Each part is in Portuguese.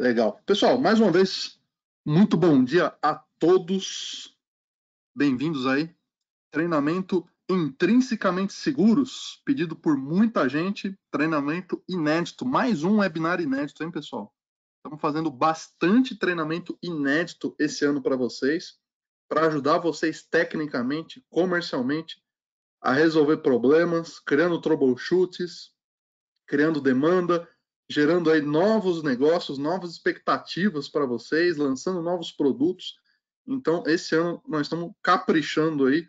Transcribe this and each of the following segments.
Legal. Pessoal, mais uma vez, muito bom dia a todos. Bem-vindos aí. Treinamento Intrinsecamente Seguros, pedido por muita gente. Treinamento inédito. Mais um webinar inédito, hein, pessoal? Estamos fazendo bastante treinamento inédito esse ano para vocês, para ajudar vocês tecnicamente, comercialmente, a resolver problemas, criando troubleshoots, criando demanda, gerando aí novos negócios, novas expectativas para vocês, lançando novos produtos. Então, esse ano nós estamos caprichando aí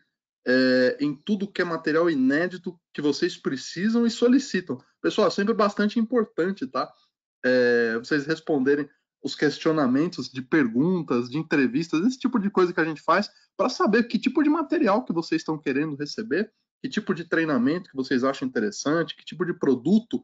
em tudo que é material inédito que vocês precisam e solicitam. Pessoal, é sempre bastante importante, tá? Vocês responderem os questionamentos de perguntas, de entrevistas, esse tipo de coisa que a gente faz para saber que tipo de material que vocês estão querendo receber, que tipo de treinamento que vocês acham interessante, que tipo de produto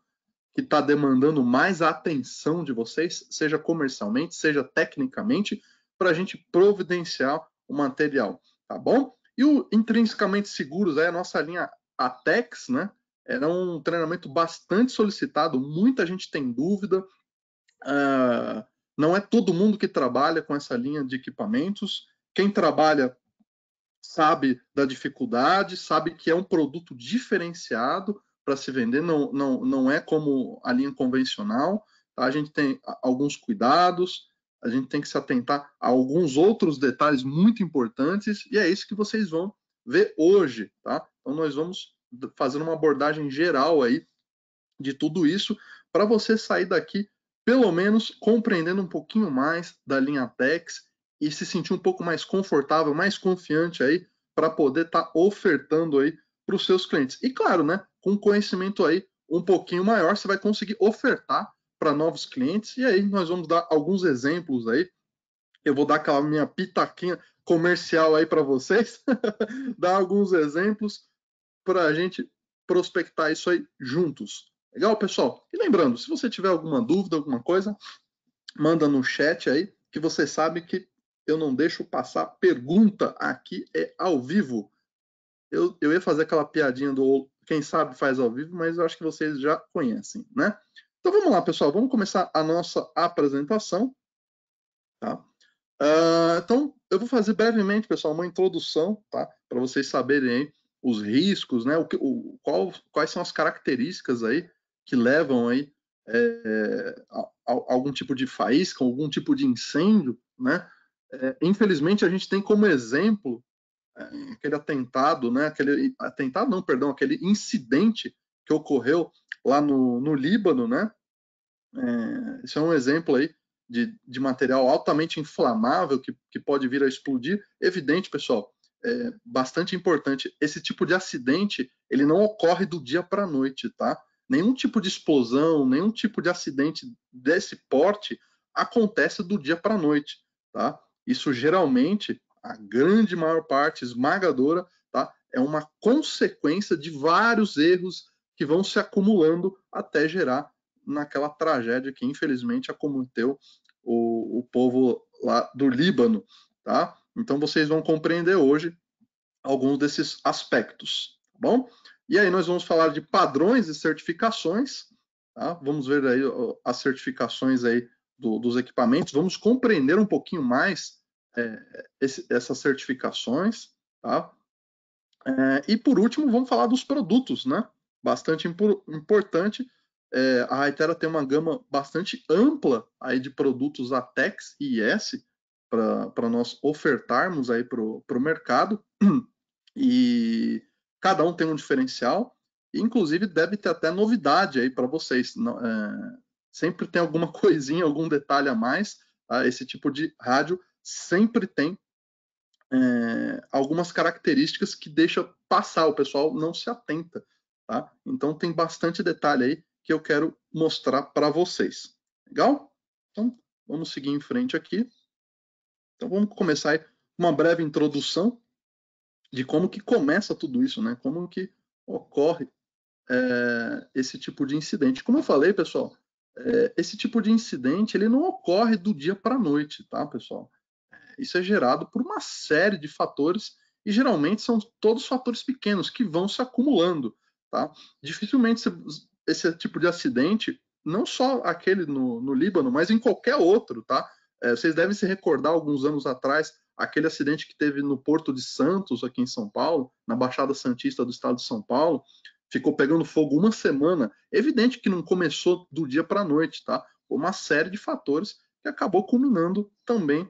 que está demandando mais a atenção de vocês, seja comercialmente, seja tecnicamente, para a gente providenciar o material, tá bom? E o Intrinsecamente Seguros, a nossa linha ATEX, né? Era um treinamento bastante solicitado, muita gente tem dúvida, não é todo mundo que trabalha com essa linha de equipamentos, quem trabalha sabe da dificuldade, sabe que é um produto diferenciado para se vender, não é como a linha convencional, tá? A gente tem alguns cuidados, a gente tem que se atentar a alguns outros detalhes muito importantes, e é isso que vocês vão ver hoje, tá? Então nós vamos fazer uma abordagem geral aí de tudo isso, para você sair daqui, pelo menos, compreendendo um pouquinho mais da linha Tex e se sentir um pouco mais confortável, mais confiante aí, para poder estar ofertando aí para os seus clientes. E claro, né, com conhecimento aí um pouquinho maior, você vai conseguir ofertar para novos clientes, e aí nós vamos dar alguns exemplos aí. Eu vou dar aquela minha pitaquinha comercial aí para vocês, dar alguns exemplos para a gente prospectar isso aí juntos. Legal, pessoal? E lembrando, se você tiver alguma dúvida, alguma coisa, manda no chat aí, que você sabe que eu não deixo passar pergunta, aqui é ao vivo. Eu ia fazer aquela piadinha do quem sabe faz ao vivo, mas eu acho que vocês já conhecem, né? Então vamos lá, pessoal, vamos começar a nossa apresentação, tá? Então, eu vou fazer brevemente, pessoal, uma introdução, tá? Para vocês saberem aí os riscos, né? Quais são as características aí que levam aí a algum tipo de faísca, algum tipo de incêndio, né? Infelizmente, a gente tem como exemplo aquele atentado, né? Aquele atentado, não, perdão, aquele incidente que ocorreu lá no Líbano, né? Isso é um exemplo aí de material altamente inflamável que pode vir a explodir. Evidente, pessoal, bastante importante. Esse tipo de acidente, ele não ocorre do dia para a noite, tá? Nenhum tipo de explosão, nenhum tipo de acidente desse porte acontece do dia para a noite, tá? Isso geralmente, a grande maior parte esmagadora, tá? É uma consequência de vários erros que vão se acumulando até gerar naquela tragédia que infelizmente acometeu o povo lá do Líbano, tá? Então vocês vão compreender hoje alguns desses aspectos, tá bom? E aí nós vamos falar de padrões e certificações, tá? Vamos ver aí as certificações aí dos equipamentos, vamos compreender um pouquinho mais essas certificações, tá? E por último, vamos falar dos produtos, né? Bastante importante. A Hytera tem uma gama bastante ampla aí de produtos ATEX e IS para nós ofertarmos aí para o mercado. E cada um tem um diferencial. E, inclusive, deve ter até novidade aí para vocês. Sempre tem alguma coisinha, algum detalhe a mais. Tá? Esse tipo de rádio sempre tem algumas características que deixa passar, o pessoal não se atenta, tá? Então tem bastante detalhe aí que eu quero mostrar para vocês. Legal? Então vamos seguir em frente aqui. Então vamos começar aí uma breve introdução de como que começa tudo isso, né? Como que ocorre esse tipo de incidente. Como eu falei, pessoal, esse tipo de incidente ele não ocorre do dia para a noite, tá, pessoal? Isso é gerado por uma série de fatores e geralmente são todos fatores pequenos que vão se acumulando, tá? Dificilmente esse tipo de acidente não só aquele no Líbano, mas em qualquer outro, tá? Vocês devem se recordar, alguns anos atrás, aquele acidente que teve no Porto de Santos, aqui em São Paulo, na Baixada Santista do estado de São Paulo, ficou pegando fogo uma semana. Evidente que não começou do dia para a noite, tá? Uma série de fatores que acabou culminando também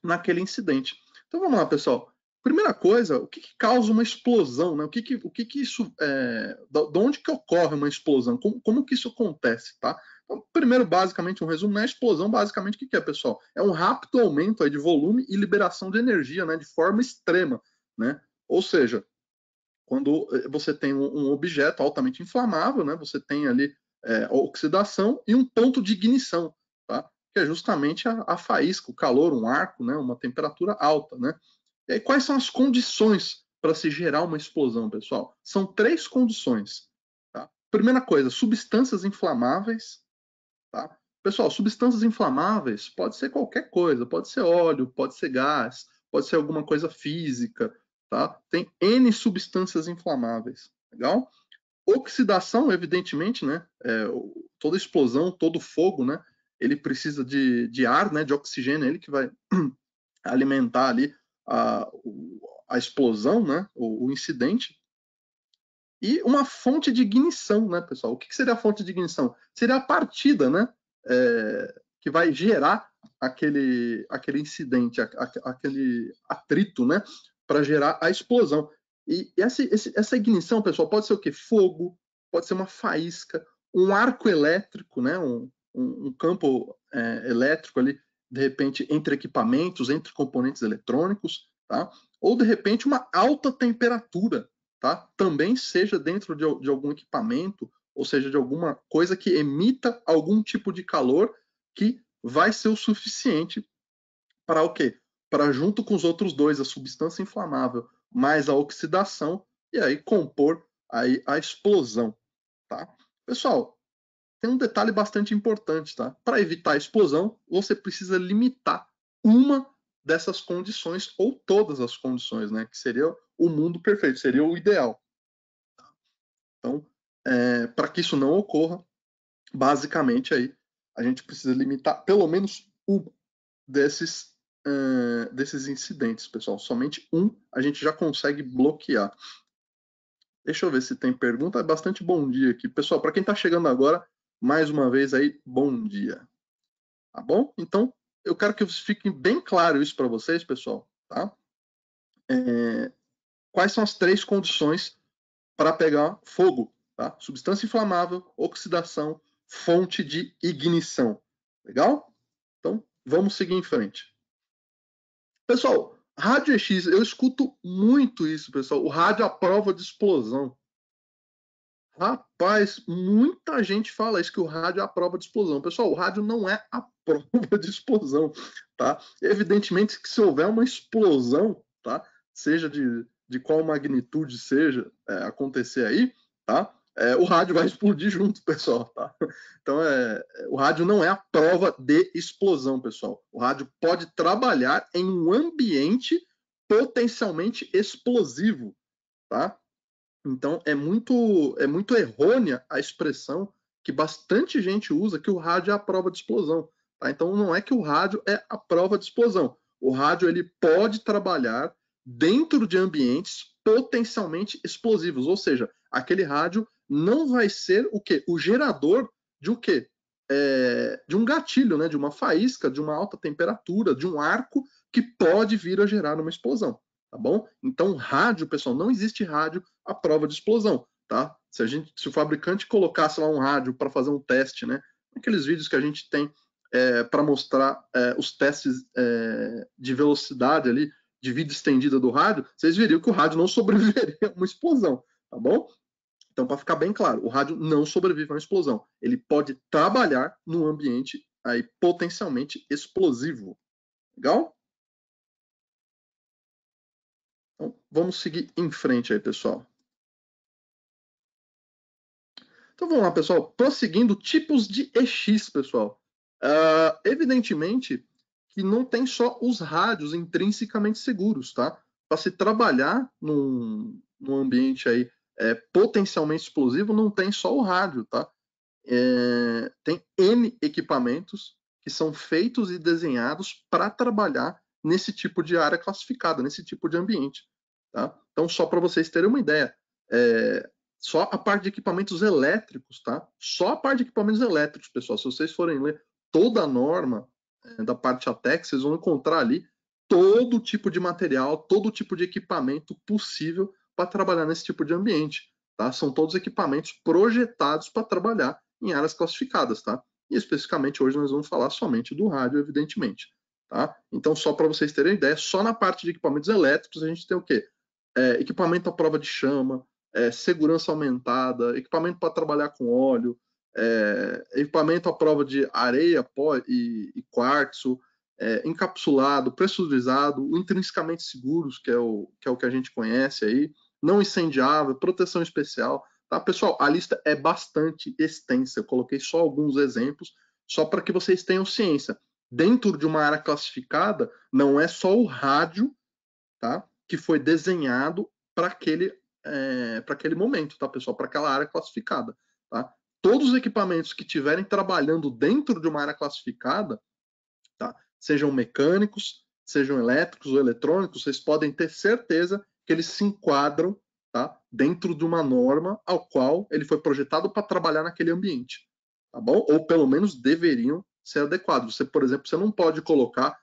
naquele incidente. Então vamos lá, pessoal. Primeira coisa, o que causa uma explosão, né? O que isso, de onde que ocorre uma explosão? Como que isso acontece, tá? Então, primeiro, basicamente, um resumo, né? A explosão, basicamente, o que é, pessoal? É um rápido aumento aí de volume e liberação de energia, né? De forma extrema, né? Ou seja, quando você tem um objeto altamente inflamável, né? Você tem ali oxidação e um ponto de ignição, tá? Que é justamente a faísca, o calor, um arco, né? Uma temperatura alta, né? E aí, quais são as condições para se gerar uma explosão, pessoal? São 3 condições. Tá? Primeira coisa, substâncias inflamáveis. Tá? Pessoal, substâncias inflamáveis pode ser qualquer coisa, pode ser óleo, pode ser gás, pode ser alguma coisa física. Tá? Tem N substâncias inflamáveis. Legal? Oxidação, evidentemente, né? Toda explosão, todo fogo, né? Ele precisa de ar, né? De oxigênio, ele que vai alimentar ali a explosão, né? O incidente. E uma fonte de ignição, né, pessoal? O que seria a fonte de ignição? Seria a partida, né? Que vai gerar aquele incidente, aquele atrito, né? Para gerar a explosão. E essa ignição, pessoal, pode ser o quê? Fogo, pode ser uma faísca, um arco elétrico, né? Um campo elétrico ali, de repente, entre equipamentos, entre componentes eletrônicos, tá? Ou, de repente, uma alta temperatura, tá? Também seja dentro de algum equipamento, ou seja, de alguma coisa que emita algum tipo de calor que vai ser o suficiente para o quê? Para, junto com os outros dois, a substância inflamável mais a oxidação, e aí compor aí a explosão, tá? Pessoal, tem um detalhe bastante importante, tá? Para evitar a explosão, você precisa limitar uma dessas condições ou todas as condições, né? Que seria o mundo perfeito, seria o ideal. Então, para que isso não ocorra, basicamente aí a gente precisa limitar pelo menos um desses incidentes, pessoal. Somente um a gente já consegue bloquear. Deixa eu ver se tem pergunta. É bastante bom dia aqui. Pessoal, para quem está chegando agora, mais uma vez aí, bom dia. Tá bom? Então, eu quero que fique bem claro isso para vocês, pessoal. Tá? Quais são as 3 condições para pegar fogo? Tá? Substância inflamável, oxidação, fonte de ignição. Legal? Então, vamos seguir em frente. Pessoal, rádio EX, eu escuto muito isso, pessoal. O rádio à prova de explosão. Rapaz, muita gente fala isso, que o rádio é a prova de explosão. Pessoal, o rádio não é a prova de explosão, tá? Evidentemente que se houver uma explosão, tá? Seja de qual magnitude seja acontecer aí, tá? O rádio vai explodir junto, pessoal, tá? Então, o rádio não é a prova de explosão, pessoal. O rádio pode trabalhar em um ambiente potencialmente explosivo, tá? Então, é muito errônea a expressão que bastante gente usa, que o rádio é a prova de explosão. Tá? Então, não é que o rádio é a prova de explosão. O rádio ele pode trabalhar dentro de ambientes potencialmente explosivos, ou seja, aquele rádio não vai ser o quê? O gerador de o quê? De um gatilho, né? De uma faísca, de uma alta temperatura, de um arco que pode vir a gerar uma explosão. Tá bom? Então, rádio, pessoal, não existe rádio à prova de explosão, tá? Se o fabricante colocasse lá um rádio para fazer um teste, né? Aqueles vídeos que a gente tem para mostrar os testes de velocidade ali, de vida estendida do rádio, vocês veriam que o rádio não sobreviveria a uma explosão, tá bom? Então, para ficar bem claro, o rádio não sobrevive a uma explosão. Ele pode trabalhar num ambiente aí potencialmente explosivo. Legal? Então, vamos seguir em frente aí, pessoal. Então vamos lá, pessoal. Prosseguindo, tipos de EX, pessoal. Evidentemente que não tem só os rádios intrinsecamente seguros, tá? Para se trabalhar num ambiente aí potencialmente explosivo, não tem só o rádio, tá? tem N equipamentos que são feitos e desenhados para trabalhar nesse tipo de área classificada, nesse tipo de ambiente. Tá? Então, só para vocês terem uma ideia, só a parte de equipamentos elétricos, tá? Só a parte de equipamentos elétricos, pessoal. Se vocês forem ler toda a norma da parte ATEX, vocês vão encontrar ali todo tipo de material, todo tipo de equipamento possível para trabalhar nesse tipo de ambiente. Tá? São todos equipamentos projetados para trabalhar em áreas classificadas, tá? E especificamente hoje nós vamos falar somente do rádio, evidentemente. Tá? Então, só para vocês terem ideia, só na parte de equipamentos elétricos a gente tem o quê? Equipamento à prova de chama, segurança aumentada, equipamento para trabalhar com óleo, equipamento à prova de areia, pó e quartzo, encapsulado, pressurizado, intrinsecamente seguros, que é o que a gente conhece aí, não incendiável, proteção especial. Tá, pessoal? A lista é bastante extensa. Eu coloquei só alguns exemplos, só para que vocês tenham ciência. Dentro de uma área classificada, não é só o rádio, tá, que foi desenhado para aquele momento, tá, pessoal? Para aquela área classificada. Tá? Todos os equipamentos que estiverem trabalhando dentro de uma área classificada, tá, sejam mecânicos, sejam elétricos ou eletrônicos, vocês podem ter certeza que eles se enquadram, tá, dentro de uma norma ao qual ele foi projetado para trabalhar naquele ambiente. Tá bom? Ou pelo menos deveriam ser adequados. Você, por exemplo, você não pode colocar,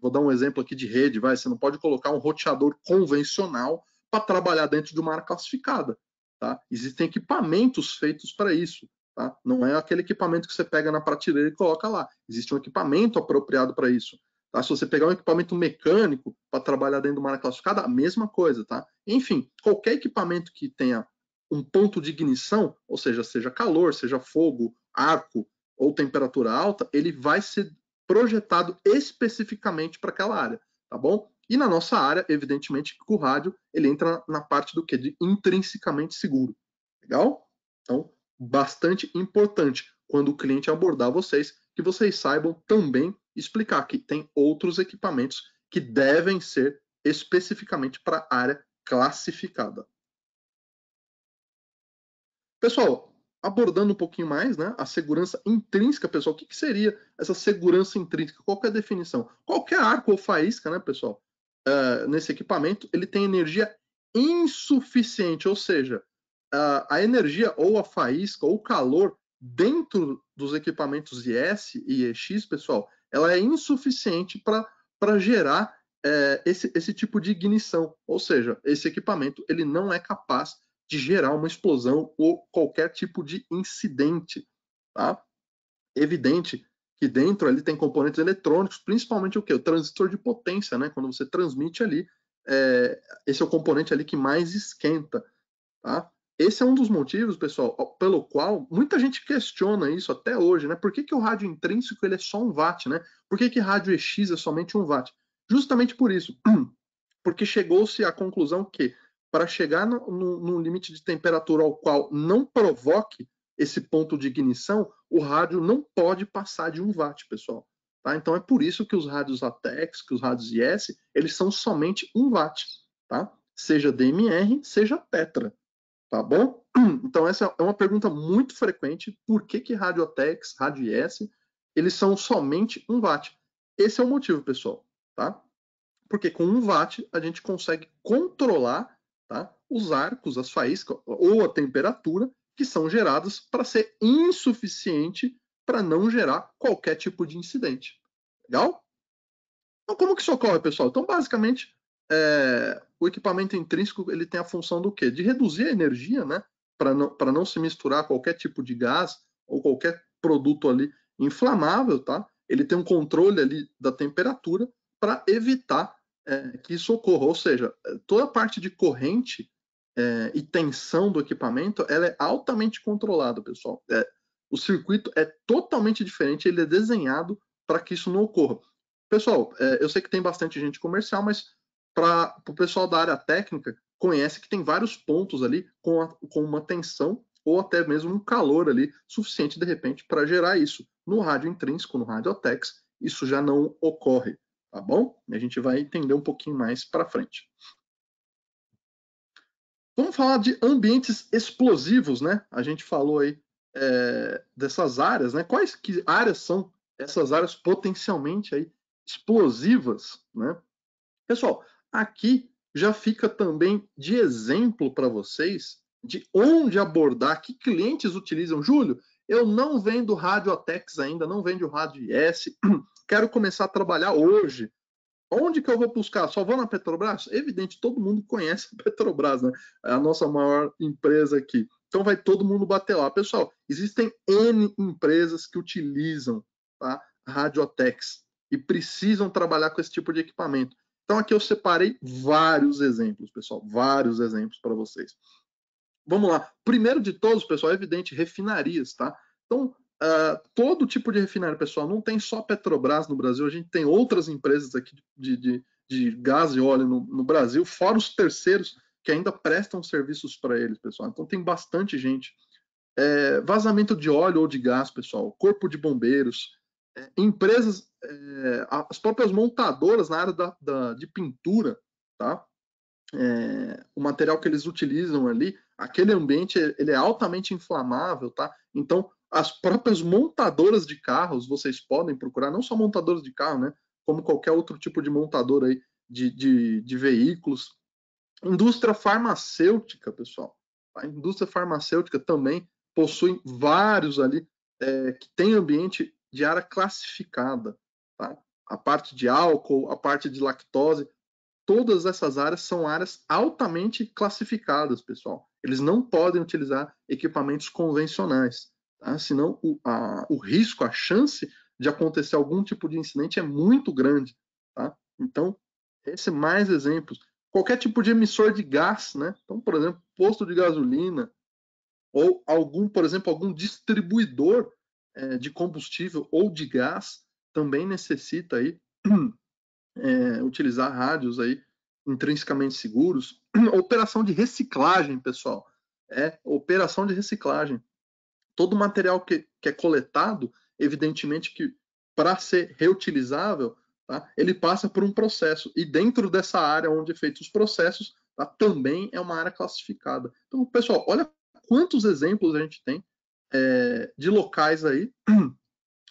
vou dar um exemplo aqui de rede, você não pode colocar um roteador convencional para trabalhar dentro de uma área classificada. Tá? Existem equipamentos feitos para isso. Tá? Não é aquele equipamento que você pega na prateleira e coloca lá. Existe um equipamento apropriado para isso. Tá? Se você pegar um equipamento mecânico para trabalhar dentro de uma área classificada, a mesma coisa. Tá? Enfim, qualquer equipamento que tenha um ponto de ignição, ou seja calor, seja fogo, arco ou temperatura alta, ele vai ser projetado especificamente para aquela área. Tá bom? E na nossa área, evidentemente, o rádio ele entra na parte do que? De intrinsecamente seguro. Legal? Então, bastante importante quando o cliente abordar vocês, que vocês saibam também explicar que tem outros equipamentos que devem ser especificamente para a área classificada. Pessoal, abordando um pouquinho mais, né, a segurança intrínseca, pessoal, o que seria essa segurança intrínseca? Qual é a definição? Qualquer arco ou faísca, né, pessoal, nesse equipamento, ele tem energia insuficiente, ou seja, a energia ou a faísca ou o calor dentro dos equipamentos IS e EX, pessoal, ela é insuficiente para gerar esse tipo de ignição. Ou seja, esse equipamento ele não é capaz de gerar uma explosão ou qualquer tipo de incidente. Tá? Evidente que dentro ali tem componentes eletrônicos, principalmente o que? O transistor de potência, né? Quando você transmite ali, esse é o componente ali que mais esquenta. Tá? Esse é um dos motivos, pessoal, pelo qual muita gente questiona isso até hoje, né? Por que o rádio intrínseco ele é só 1 watt, né? Por que rádio EX é somente 1 watt? Justamente por isso, porque chegou-se à conclusão que para chegar no limite de temperatura ao qual não provoque esse ponto de ignição, o rádio não pode passar de 1 watt, pessoal. Tá? Então é por isso que os rádios ATEX, que os rádios IS, eles são somente 1 watt, tá? Seja DMR, seja Tetra. Tá bom? Então essa é uma pergunta muito frequente. Por que rádio ATEX, rádio IS, eles são somente 1 watt? Esse é o motivo, pessoal. Tá? Porque com 1 watt a gente consegue controlar, tá, os arcos, as faíscas ou a temperatura que são geradas para ser insuficiente para não gerar qualquer tipo de incidente. Legal? Então como que isso ocorre, pessoal? Então basicamente o equipamento intrínseco ele tem a função do quê? De reduzir a energia, né? Para não se misturar qualquer tipo de gás ou qualquer produto ali inflamável, tá? Ele tem um controle ali da temperatura para evitar que isso ocorra. Ou seja, toda a parte de corrente e tensão do equipamento ela é altamente controlada, pessoal. O circuito é totalmente diferente, ele é desenhado para que isso não ocorra. Pessoal, eu sei que tem bastante gente comercial, mas para o pessoal da área técnica, conhece que tem vários pontos ali com uma tensão ou até mesmo um calor ali suficiente, de repente, para gerar isso. No rádio intrínseco, no rádio ATEX, isso já não ocorre, tá bom? A gente vai entender um pouquinho mais para frente. Vamos falar de ambientes explosivos, né? A gente falou aí dessas áreas, né? Quais que áreas são essas áreas potencialmente aí explosivas, né? Pessoal, aqui já fica também de exemplo para vocês de onde abordar, que clientes utilizam. Júlio, eu não vendo rádio Atex ainda, não vendo rádio IS, quero começar a trabalhar hoje. Onde que eu vou buscar? Só vou na Petrobras? Evidente, todo mundo conhece a Petrobras, né? É a nossa maior empresa aqui. Então vai todo mundo bater lá. Pessoal, existem N empresas que utilizam, tá, Radiotex e precisam trabalhar com esse tipo de equipamento. Então aqui eu separei vários exemplos, pessoal, vários exemplos para vocês. Vamos lá. Primeiro de todos, pessoal, é evidente, refinarias, tá? Então, todo tipo de refinaria, pessoal, não tem só Petrobras no Brasil, a gente tem outras empresas aqui de gás e óleo no Brasil, fora os terceiros que ainda prestam serviços para eles, pessoal. Então, tem bastante gente. Vazamento de óleo ou de gás, pessoal, corpo de bombeiros, empresas, as próprias montadoras na área de pintura, tá? O material que eles utilizam ali, aquele ambiente ele é altamente inflamável, tá? Então, as próprias montadoras de carros, vocês podem procurar, não só montadoras de carro, né? Como qualquer outro tipo de montador aí de veículos. Indústria farmacêutica, pessoal. A indústria farmacêutica também possui vários ali que tem ambiente de área classificada, tá? A parte de álcool, a parte de lactose, todas essas áreas são áreas altamente classificadas, pessoal. Eles não podem utilizar equipamentos convencionais, tá? Senão o risco, a chance de acontecer algum tipo de incidente é muito grande, tá? Então, esse é mais exemplos. Qualquer tipo de emissor de gás, né? Então, por exemplo, posto de gasolina ou algum, por exemplo, algum distribuidor de combustível ou de gás também necessita aí utilizar rádios aí intrinsecamente seguros. Operação de reciclagem, pessoal. Operação de reciclagem. Todo material que é coletado, evidentemente que para ser reutilizável, tá, ele passa por um processo. E dentro dessa área onde é feitos os processos, tá, também é uma área classificada. Então, pessoal, olha quantos exemplos a gente tem de locais aí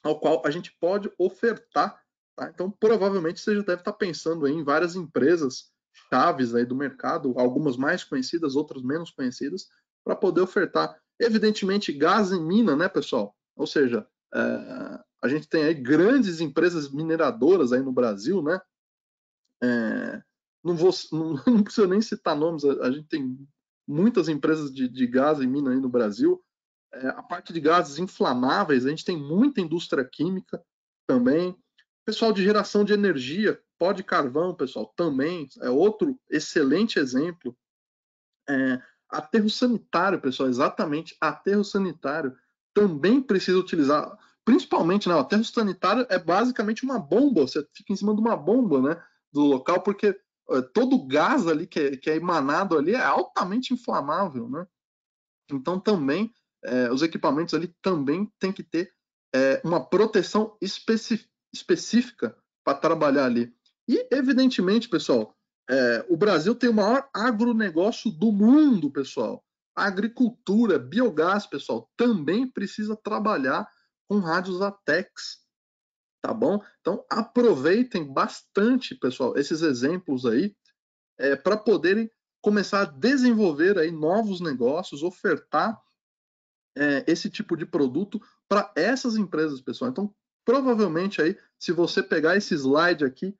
ao qual a gente pode ofertar. Tá? Então, provavelmente você já deve estar pensando em várias empresas chaves aí do mercado, algumas mais conhecidas, outras menos conhecidas, para poder ofertar. Evidentemente, gás em mina, né, pessoal? Ou seja, a gente tem aí grandes empresas mineradoras aí no Brasil, né? Não preciso nem citar nomes, a gente tem muitas empresas de gás em mina aí no Brasil. A parte de gases inflamáveis, a gente tem muita indústria química também. Pessoal de geração de energia, pó de carvão, pessoal, também é outro excelente exemplo. Aterro sanitário, pessoal, exatamente, aterro sanitário também precisa utilizar, principalmente, né, o aterro sanitário é basicamente uma bomba, você fica em cima de uma bomba, né, do local, porque todo o gás ali que é emanado ali é altamente inflamável, né? Então também os equipamentos ali também tem que ter uma proteção específica para trabalhar ali. E evidentemente, pessoal, o Brasil tem o maior agronegócio do mundo, pessoal. A agricultura, biogás, pessoal, também precisa trabalhar com rádios ATEX, tá bom? Então aproveitem bastante, pessoal, esses exemplos aí para poderem começar a desenvolver aí novos negócios, ofertar esse tipo de produto para essas empresas, pessoal. Então, provavelmente aí, se você pegar esse slide aqui,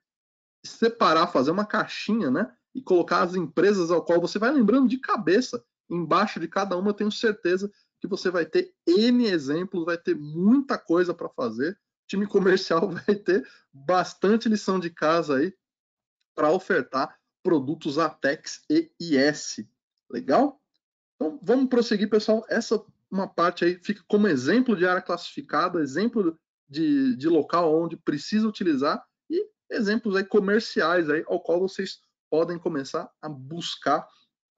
separar, fazer uma caixinha, né, e colocar as empresas ao qual você vai lembrando de cabeça, embaixo de cada uma, eu tenho certeza que você vai ter N exemplos, vai ter muita coisa para fazer. O time comercial vai ter bastante lição de casa aí para ofertar produtos ATEX e IS. Legal? Então, vamos prosseguir, pessoal. Essa uma parte aí fica como exemplo de área classificada, exemplo de local onde precisa utilizar e exemplos aí comerciais aí ao qual vocês podem começar a buscar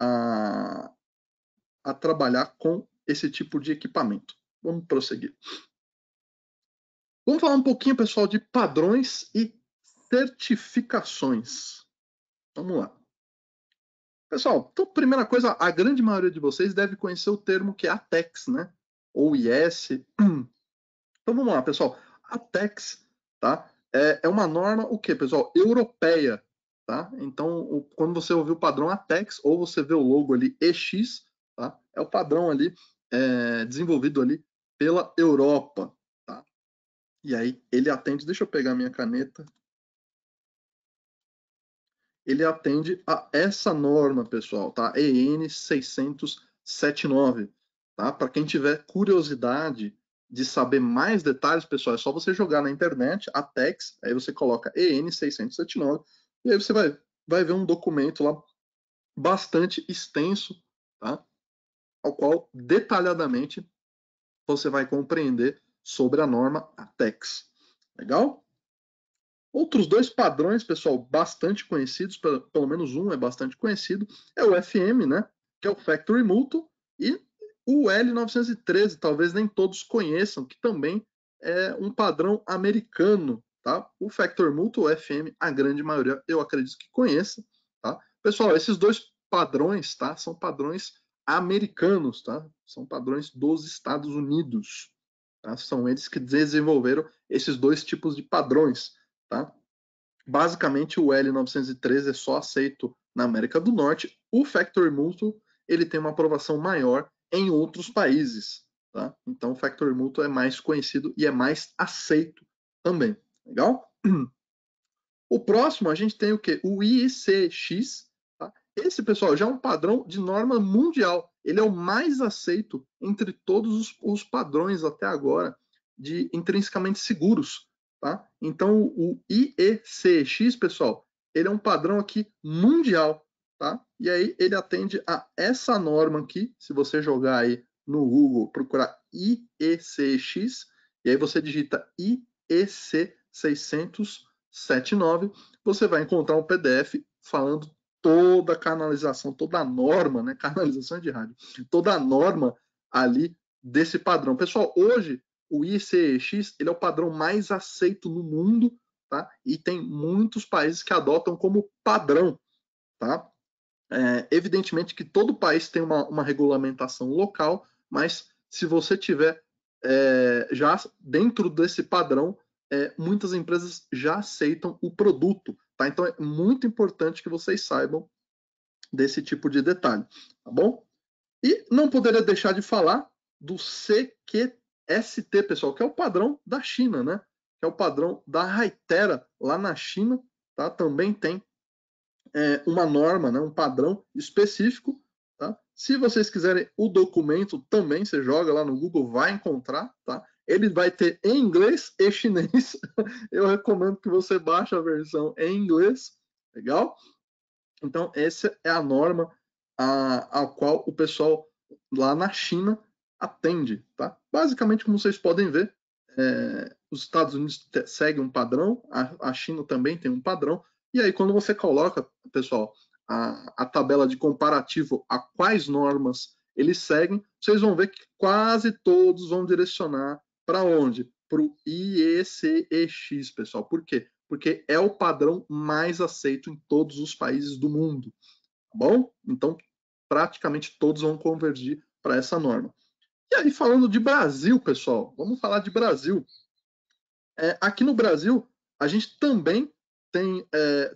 a, a trabalhar com esse tipo de equipamento. Vamos prosseguir. Vamos falar um pouquinho, pessoal, de padrões e certificações. Vamos lá. Pessoal, então, primeira coisa, a grande maioria de vocês deve conhecer o termo que é ATEX, né? ou IS. Então vamos lá, pessoal. A TEX, tá? É uma norma, o quê, pessoal? Europeia, tá? Então, quando você ouvir o padrão ATEX, ou você vê o logo ali EX, tá? É o padrão ali desenvolvido ali pela Europa, tá? E aí ele atende, deixa eu pegar minha caneta. Ele atende a essa norma, pessoal, tá? EN 679, tá? Para quem tiver curiosidade de saber mais detalhes, pessoal, é só você jogar na internet a TEX, aí você coloca EN 679 e aí você vai ver um documento lá bastante extenso, tá? Ao qual detalhadamente você vai compreender sobre a norma ATEX. Legal? Outros dois padrões, pessoal, bastante conhecidos, pelo menos um é bastante conhecido, é o FM, né? Que é o Factory Mutual, e o L913, talvez nem todos conheçam, que também é um padrão americano, tá? O Factory Mutual, o FM, a grande maioria eu acredito que conheça, tá? Pessoal, esses dois padrões, tá? São padrões americanos, tá? São padrões dos Estados Unidos, tá? São eles que desenvolveram esses dois tipos de padrões. Tá? Basicamente, o L913 é só aceito na América do Norte. O Factory Mutual ele tem uma aprovação maior em outros países. Tá? Então, o Factory Mutual é mais conhecido e é mais aceito também. Legal? O próximo, a gente tem o quê? O IECX. Tá? Esse, pessoal, já é um padrão de norma mundial. Ele é o mais aceito entre todos os padrões até agora de intrinsecamente seguros. Tá? Então, o IECX, pessoal, ele é um padrão aqui mundial. Tá? E aí ele atende a essa norma aqui. Se você jogar aí no Google, procurar IECX, e aí você digita IEC 679, você vai encontrar um PDF falando toda a canalização, toda a norma, né? Canalização de rádio, toda a norma ali desse padrão. Pessoal, hoje o ICEX ele é o padrão mais aceito no mundo, tá? E tem muitos países que adotam como padrão, tá? Evidentemente que todo país tem uma regulamentação local, mas se você tiver já dentro desse padrão, muitas empresas já aceitam o produto, tá? Então é muito importante que vocês saibam desse tipo de detalhe, tá bom? E não poderia deixar de falar do CQST, pessoal, que é o padrão da China, né? Que é o padrão da Hytera lá na China, tá? Também tem uma norma, né, um padrão específico. Tá? Se vocês quiserem o documento, também você joga lá no Google, vai encontrar. Tá? Ele vai ter em inglês e chinês. Eu recomendo que você baixe a versão em inglês. Legal? Então, essa é a norma a qual o pessoal lá na China atende. Tá? Basicamente, como vocês podem ver, os Estados Unidos seguem um padrão, a China também tem um padrão, e aí quando você coloca, pessoal, a tabela de comparativo a quais normas eles seguem, vocês vão ver que quase todos vão direcionar para onde? Para o IECEX, pessoal. Por quê? Porque é o padrão mais aceito em todos os países do mundo. Tá bom? Então, praticamente todos vão convergir para essa norma. E aí, falando de Brasil, pessoal, vamos falar de Brasil. Aqui no Brasil, a gente também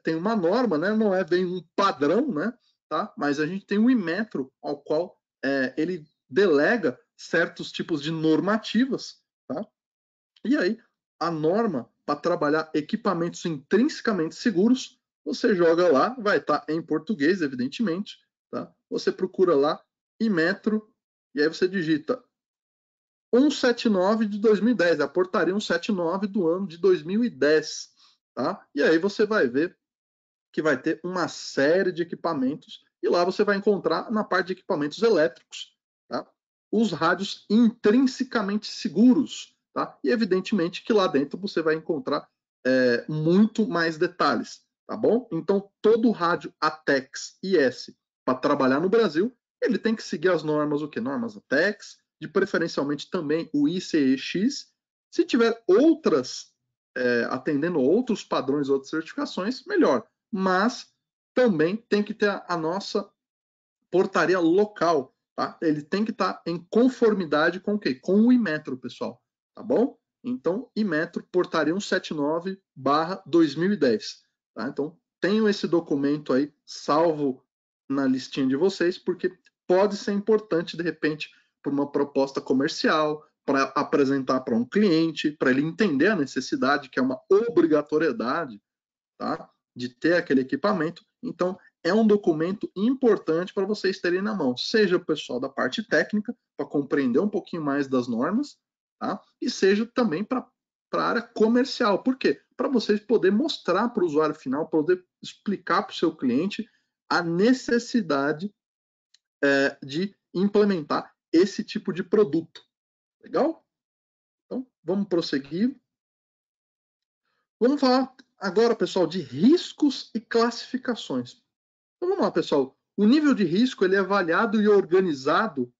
tem uma norma, né? Não é bem um padrão, né? Tá? Mas a gente tem um Inmetro, ao qual ele delega certos tipos de normativas. Tá? E aí, a norma para trabalhar equipamentos intrinsecamente seguros, você joga lá, vai estar em português, evidentemente. Tá? Você procura lá Inmetro, e aí você digita 179 de 2010, a portaria 179 do ano de 2010. Tá? E aí você vai ver que vai ter uma série de equipamentos, e lá você vai encontrar, na parte de equipamentos elétricos, tá? Os rádios intrinsecamente seguros. Tá? E evidentemente que lá dentro você vai encontrar muito mais detalhes. Tá bom? Então, todo rádio ATEX IS para trabalhar no Brasil, ele tem que seguir as normas, o que? Normas ATEX, de preferencialmente também o ICEX. Se tiver outras, atendendo outros padrões, outras certificações, melhor. Mas também tem que ter a nossa portaria local, tá? Ele tem que estar em conformidade com o quê? Com o Inmetro, pessoal, tá bom? Então, Inmetro, portaria 179/2010, tá? Então, tenho esse documento aí salvo na listinha de vocês, porque pode ser importante, de repente, para uma proposta comercial, para apresentar para um cliente, para ele entender a necessidade, que é uma obrigatoriedade, tá? De ter aquele equipamento. Então, é um documento importante para vocês terem na mão, seja o pessoal da parte técnica, para compreender um pouquinho mais das normas, tá? E seja também para a área comercial. Por quê? Para vocês poderem mostrar para o usuário final, poder explicar para o seu cliente a necessidade de implementar esse tipo de produto. Legal? Então, vamos prosseguir. Vamos falar agora, pessoal, de riscos e classificações. Então, vamos lá, pessoal. O nível de risco ele é avaliado e organizado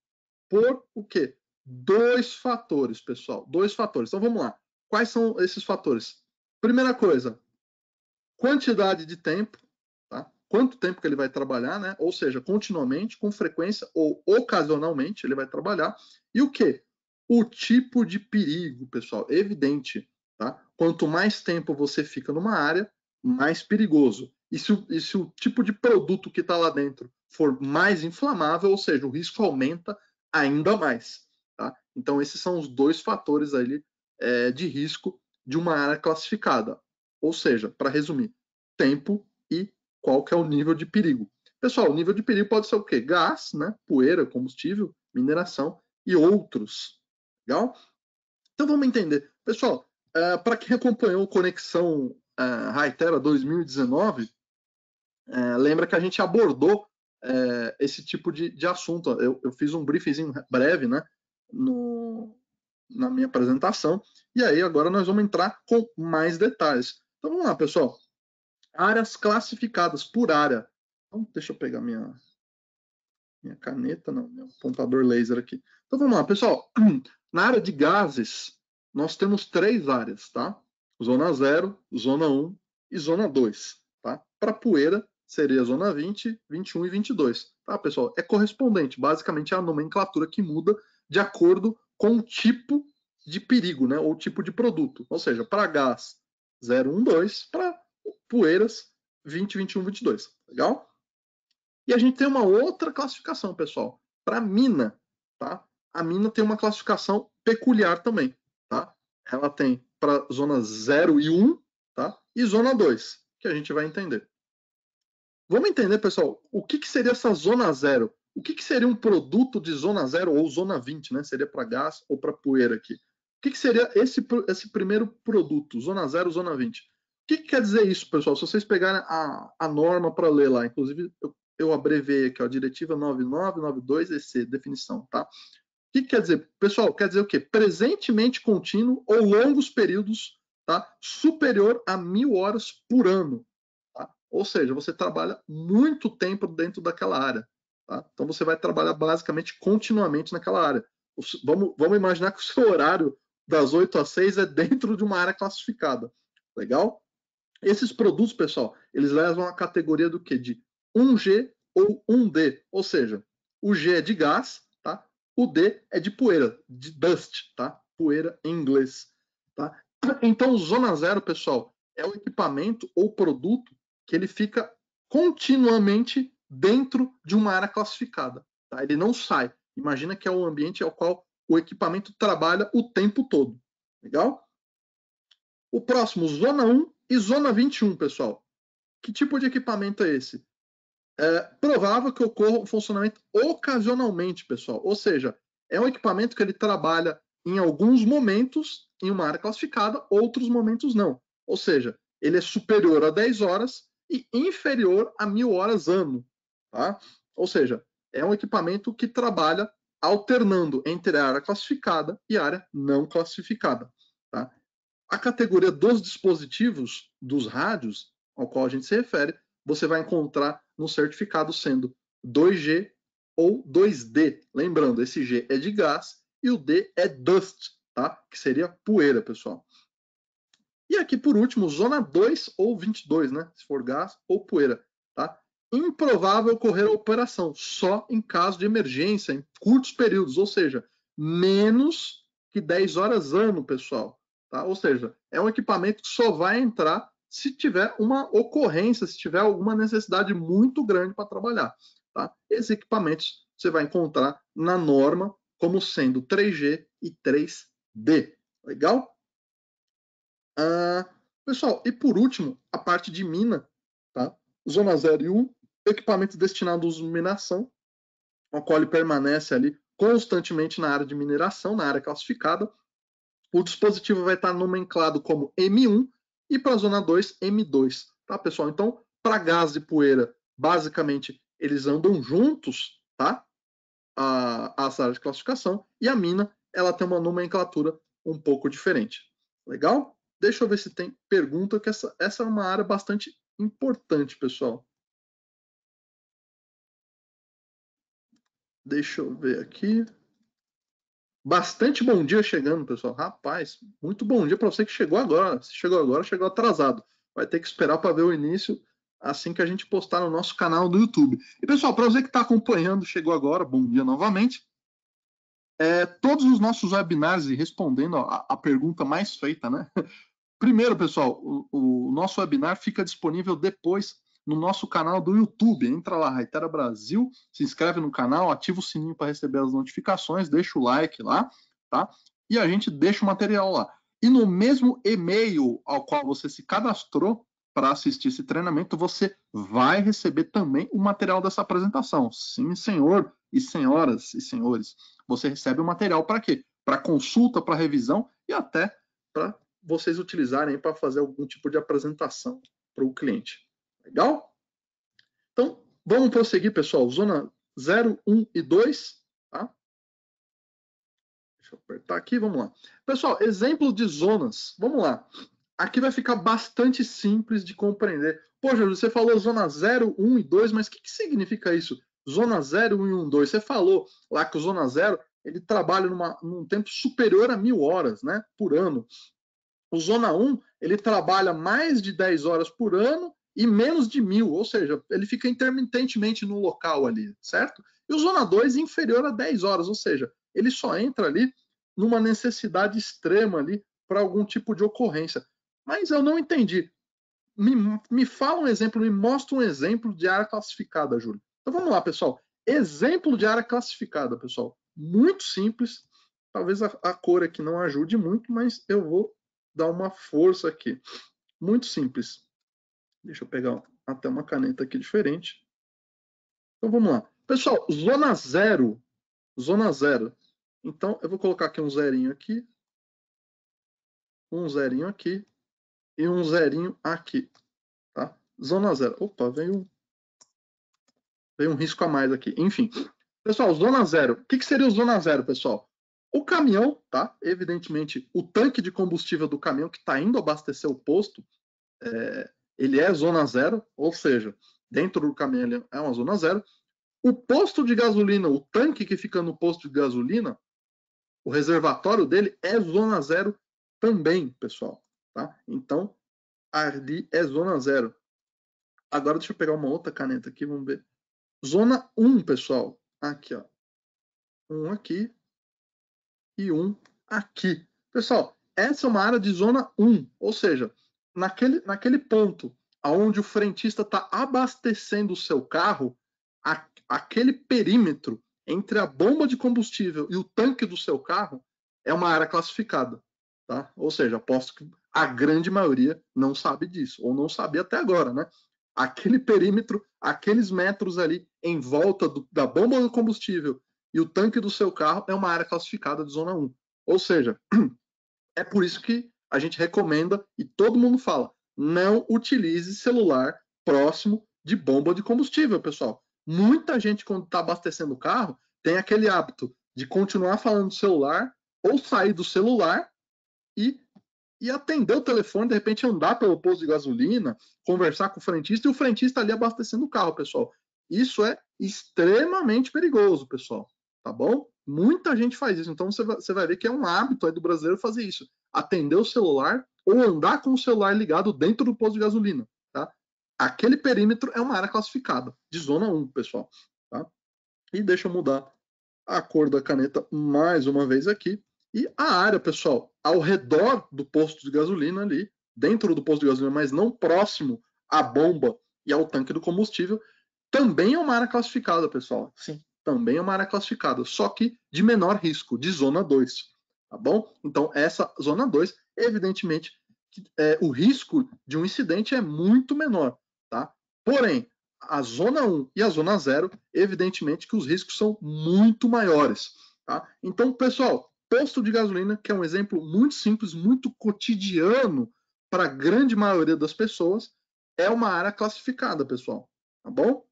por o quê? 2 fatores, pessoal. 2 fatores. Então, vamos lá. Quais são esses fatores? Primeira coisa, quantidade de tempo, tá? Quanto tempo que ele vai trabalhar, né? Ou seja, continuamente, com frequência ou ocasionalmente ele vai trabalhar. E o quê? O tipo de perigo, pessoal, evidente, tá? Quanto mais tempo você fica numa área, mais perigoso. E se o tipo de produto que está lá dentro for mais inflamável, ou seja, o risco aumenta ainda mais, tá? Então, esses são os 2 fatores aí de risco de uma área classificada. Ou seja, para resumir, tempo e qual que é o nível de perigo. Pessoal, o nível de perigo pode ser o quê? Gás, né? Poeira, combustível, mineração e outros. Legal? Então vamos entender. Pessoal, para quem acompanhou Conexão Hytera 2019, lembra que a gente abordou esse tipo de assunto. Eu fiz um briefing breve, né? Na minha apresentação. E aí agora nós vamos entrar com mais detalhes. Então vamos lá, pessoal. Áreas classificadas por área. Então, deixa eu pegar minha caneta, não, meu apontador laser aqui. Então vamos lá, pessoal. Na área de gases, nós temos 3 áreas, tá? Zona 0, Zona 1 e Zona 2, tá? Para poeira, seria Zona 20, 21 e 22, tá, pessoal? É correspondente, basicamente é a nomenclatura que muda de acordo com o tipo de perigo, né? Ou tipo de produto. Ou seja, para gás 0, 1, 2, para poeiras 20, 21, 22. Legal? E a gente tem uma outra classificação, pessoal, para mina, tá? A mina tem uma classificação peculiar também, tá? Ela tem para zona 0 e 1, tá? E zona 2, que a gente vai entender. Vamos entender, pessoal, o que seria essa zona 0? O que seria um produto de zona 0 ou zona 20, né? Seria para gás ou para poeira aqui. O que seria esse primeiro produto, zona 0, zona 20? O que quer dizer isso, pessoal? Se vocês pegarem a norma para ler lá, inclusive eu abreviei aqui, ó, diretiva 9992EC, definição, tá? O que quer dizer? Pessoal, quer dizer o quê? Presentemente contínuo ou longos períodos, tá? Superior a 1.000 horas por ano. Tá? Ou seja, você trabalha muito tempo dentro daquela área. Tá? Então você vai trabalhar basicamente continuamente naquela área. Vamos imaginar que o seu horário das 8 às 6 é dentro de uma área classificada. Legal? Esses produtos, pessoal, eles levam a categoria do quê? De 1G ou 1D. Ou seja, o G é de gás, tá? O D é de poeira, de dust, tá? Poeira em inglês. Tá? Então, zona 0, pessoal, é o equipamento ou produto que ele fica continuamente dentro de uma área classificada. Tá? Ele não sai. Imagina que é o ambiente ao qual o equipamento trabalha o tempo todo. Legal? O próximo, zona 1 e zona 21, pessoal. Que tipo de equipamento é esse? É provável que ocorra um funcionamento ocasionalmente, pessoal. Ou seja, é um equipamento que ele trabalha em alguns momentos em uma área classificada, outros momentos não. Ou seja, ele é superior a 10 horas e inferior a 1.000 horas ano. Tá? Ou seja, é um equipamento que trabalha alternando entre a área classificada e a área não classificada. Tá? A categoria dos dispositivos, dos rádios, ao qual a gente se refere, você vai encontrar no certificado sendo 2G ou 2D. Lembrando, esse G é de gás e o D é dust, tá? Que seria poeira, pessoal. E aqui, por último, zona 2 ou 22, né? Se for gás ou poeira, tá? improvável ocorrer a operação, só em caso de emergência, em curtos períodos, ou seja, menos que 10 horas ano, pessoal. Tá? Ou seja, é um equipamento que só vai entrar se tiver uma ocorrência, se tiver alguma necessidade muito grande para trabalhar. Tá? Esses equipamentos você vai encontrar na norma como sendo 3G e 3D. Legal? Pessoal, e por último, a parte de mina, tá? Zona 0 e 1, equipamento destinado à mineração, o qual ele permanece ali constantemente na área de mineração, na área classificada. O dispositivo vai estar nomenclado como M1 e para a zona 2, M2. Tá, pessoal? Então, para gás e poeira, basicamente, eles andam juntos, tá? As áreas de classificação. E a mina, ela tem uma nomenclatura um pouco diferente. Legal? Deixa eu ver se tem pergunta, que essa é uma área bastante importante, pessoal. Deixa eu ver aqui. Bastante bom dia chegando, pessoal. Rapaz, muito bom dia para você que chegou agora. Se chegou agora, chegou atrasado. Vai ter que esperar para ver o início assim que a gente postar no nosso canal do YouTube. E, pessoal, para você que está acompanhando, chegou agora, bom dia novamente. Todos os nossos webinars, e respondendo a pergunta mais feita, né? Primeiro, pessoal, o nosso webinar fica disponível depois no nosso canal do YouTube. Entra lá, Hytera Brasil, se inscreve no canal, ativa o sininho para receber as notificações, deixa o like lá, tá? E a gente deixa o material lá. E no mesmo e-mail ao qual você se cadastrou para assistir esse treinamento, você vai receber também o material dessa apresentação. Sim, senhor e senhoras e senhores, você recebe o material para quê? Para consulta, para revisão e até para vocês utilizarem para fazer algum tipo de apresentação para o cliente. Legal? Então, vamos prosseguir, pessoal. Zona 0, 1 e 2. Tá? Deixa eu apertar aqui, vamos lá. Pessoal, exemplo de zonas. Vamos lá. Aqui vai ficar bastante simples de compreender. Poxa, você falou zona 0, 1 e 2, mas o que significa isso? Zona 0, 1 e 1, 2. Você falou lá que o zona 0 ele trabalha num tempo superior a 1000 horas, né, por ano. O Zona 1, ele trabalha mais de 10 horas por ano e menos de 1000, ou seja, ele fica intermitentemente no local ali, certo? E o Zona 2, inferior a 10 horas, ou seja, ele só entra ali numa necessidade extrema ali para algum tipo de ocorrência. Mas eu não entendi. Me fala um exemplo, me mostra um exemplo de área classificada, Júlio. Então vamos lá, pessoal. Exemplo de área classificada, pessoal. Muito simples. Talvez a cor aqui não ajude muito, mas eu vou dar uma força aqui. Muito simples. Deixa eu pegar até uma caneta aqui diferente. Então vamos lá. Pessoal, zona 0. Zona 0. Então eu vou colocar aqui um zerinho aqui. Um zerinho aqui. E um zerinho aqui. Tá? Zona 0. Opa, veio um risco a mais aqui. Enfim. Pessoal, zona 0. O que seria o zona 0, pessoal? O caminhão, tá? Evidentemente, o tanque de combustível do caminhão que está indo abastecer o posto, ele é zona 0, ou seja, dentro do caminhão ele é uma zona 0. O posto de gasolina, o tanque que fica no posto de gasolina, o reservatório dele é zona 0 também, pessoal. Tá? Então, ali é zona 0. Agora deixa eu pegar uma outra caneta aqui, vamos ver. Zona 1, pessoal. Aqui, ó. Um aqui e um aqui. Pessoal, essa é uma área de zona 1, ou seja, naquele ponto onde o frentista está abastecendo o seu carro, aquele perímetro entre a bomba de combustível e o tanque do seu carro é uma área classificada. Tá? Ou seja, aposto que a grande maioria não sabe disso, ou não sabia até agora, né? Aquele perímetro, aqueles metros ali em volta da bomba do combustível e o tanque do seu carro é uma área classificada de zona 1. Ou seja, é por isso que a gente recomenda e todo mundo fala, não utilize celular próximo de bomba de combustível, pessoal. Muita gente, quando está abastecendo o carro, tem aquele hábito de continuar falando do celular ou sair do celular e atender o telefone, de repente andar pelo posto de gasolina, conversar com o frentista e o frentista ali abastecendo o carro, pessoal. Isso é extremamente perigoso, pessoal. Tá bom? Muita gente faz isso. Então você vai ver que é um hábito aí do brasileiro fazer isso. Atender o celular ou andar com o celular ligado dentro do posto de gasolina. Tá? aquele perímetro é uma área classificada, de zona 1, pessoal. Tá? E deixa eu mudar a cor da caneta mais uma vez aqui. E a área, pessoal, ao redor do posto de gasolina ali, dentro do posto de gasolina, mas não próximo à bomba e ao tanque do combustível, também é uma área classificada, pessoal. Sim, também é uma área classificada, só que de menor risco, de zona 2. Tá bom? Então, essa zona 2, evidentemente, o risco de um incidente é muito menor. Tá? Porém, a zona 1 e a zona 0, evidentemente que os riscos são muito maiores. Tá? Então, pessoal, posto de gasolina, que é um exemplo muito simples, muito cotidiano para a grande maioria das pessoas, é uma área classificada, pessoal. Tá bom?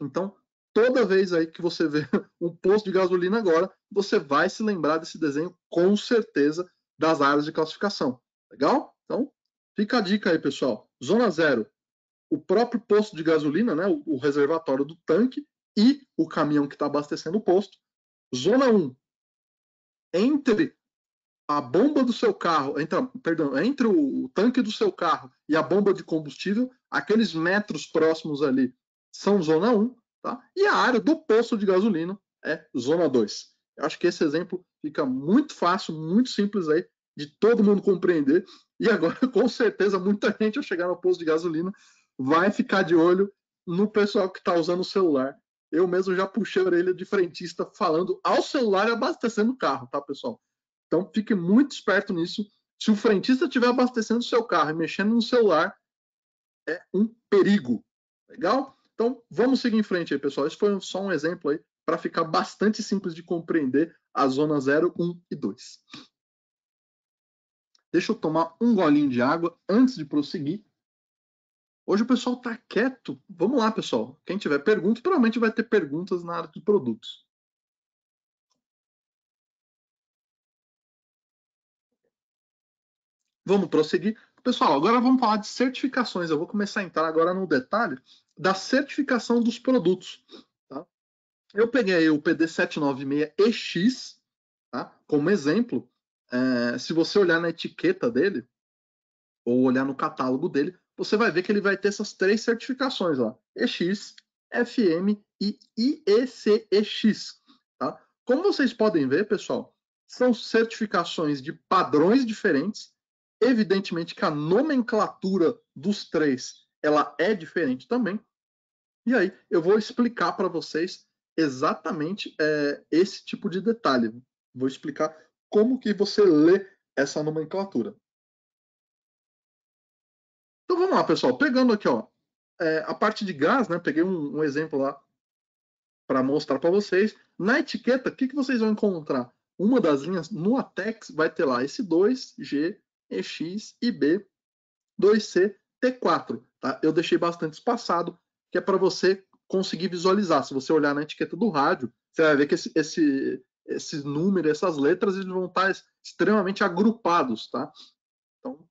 Então, toda vez aí que você vê um posto de gasolina agora, você vai se lembrar desse desenho com certeza das áreas de classificação. Legal? Então, fica a dica aí, pessoal. Zona 0, o próprio posto de gasolina, né, o reservatório do tanque e o caminhão que está abastecendo o posto. Zona 1, entre a bomba do seu carro, entre o tanque do seu carro e a bomba de combustível, aqueles metros próximos ali são zona 1, tá? E a área do posto de gasolina é zona 2. Eu acho que esse exemplo fica muito fácil, muito simples aí de todo mundo compreender. E agora, com certeza, muita gente ao chegar no posto de gasolina vai ficar de olho no pessoal que está usando o celular. Eu mesmo já puxei a orelha de frentista falando ao celular e abastecendo o carro, tá, pessoal? Então, fique muito esperto nisso. Se o frentista estiver abastecendo o seu carro e mexendo no celular, é um perigo. Legal? Então, vamos seguir em frente aí, pessoal. Esse foi só um exemplo aí para ficar bastante simples de compreender a zona 0, 1 e 2. Deixa eu tomar um golinho de água antes de prosseguir. Hoje o pessoal está quieto. Vamos lá, pessoal. Quem tiver perguntas, provavelmente vai ter perguntas na área de produtos. Vamos prosseguir. Pessoal, agora vamos falar de certificações. Eu vou começar a entrar agora no detalhe da certificação dos produtos. Tá? Eu peguei o PD796EX, tá? Como exemplo. Se você olhar na etiqueta dele, ou olhar no catálogo dele, você vai ver que ele vai ter essas 3 certificações, ó, EX, FM e IECEX. Tá? Como vocês podem ver, pessoal, são certificações de padrões diferentes. Evidentemente que a nomenclatura dos 3 ela é diferente também. E aí eu vou explicar para vocês exatamente esse tipo de detalhe. Vou explicar como que você lê essa nomenclatura. Então vamos lá, pessoal. Pegando aqui, ó, a parte de gás, né? Peguei um exemplo lá para mostrar para vocês. Na etiqueta, o que vocês vão encontrar? Uma das linhas no ATEX vai ter lá esse 2G, EX e B, 2C, T4. Tá? Eu deixei bastante espaçado, que é para você conseguir visualizar. Se você olhar na etiqueta do rádio, você vai ver que esse número, essas letras, eles vão estar extremamente agrupados, tá? Então,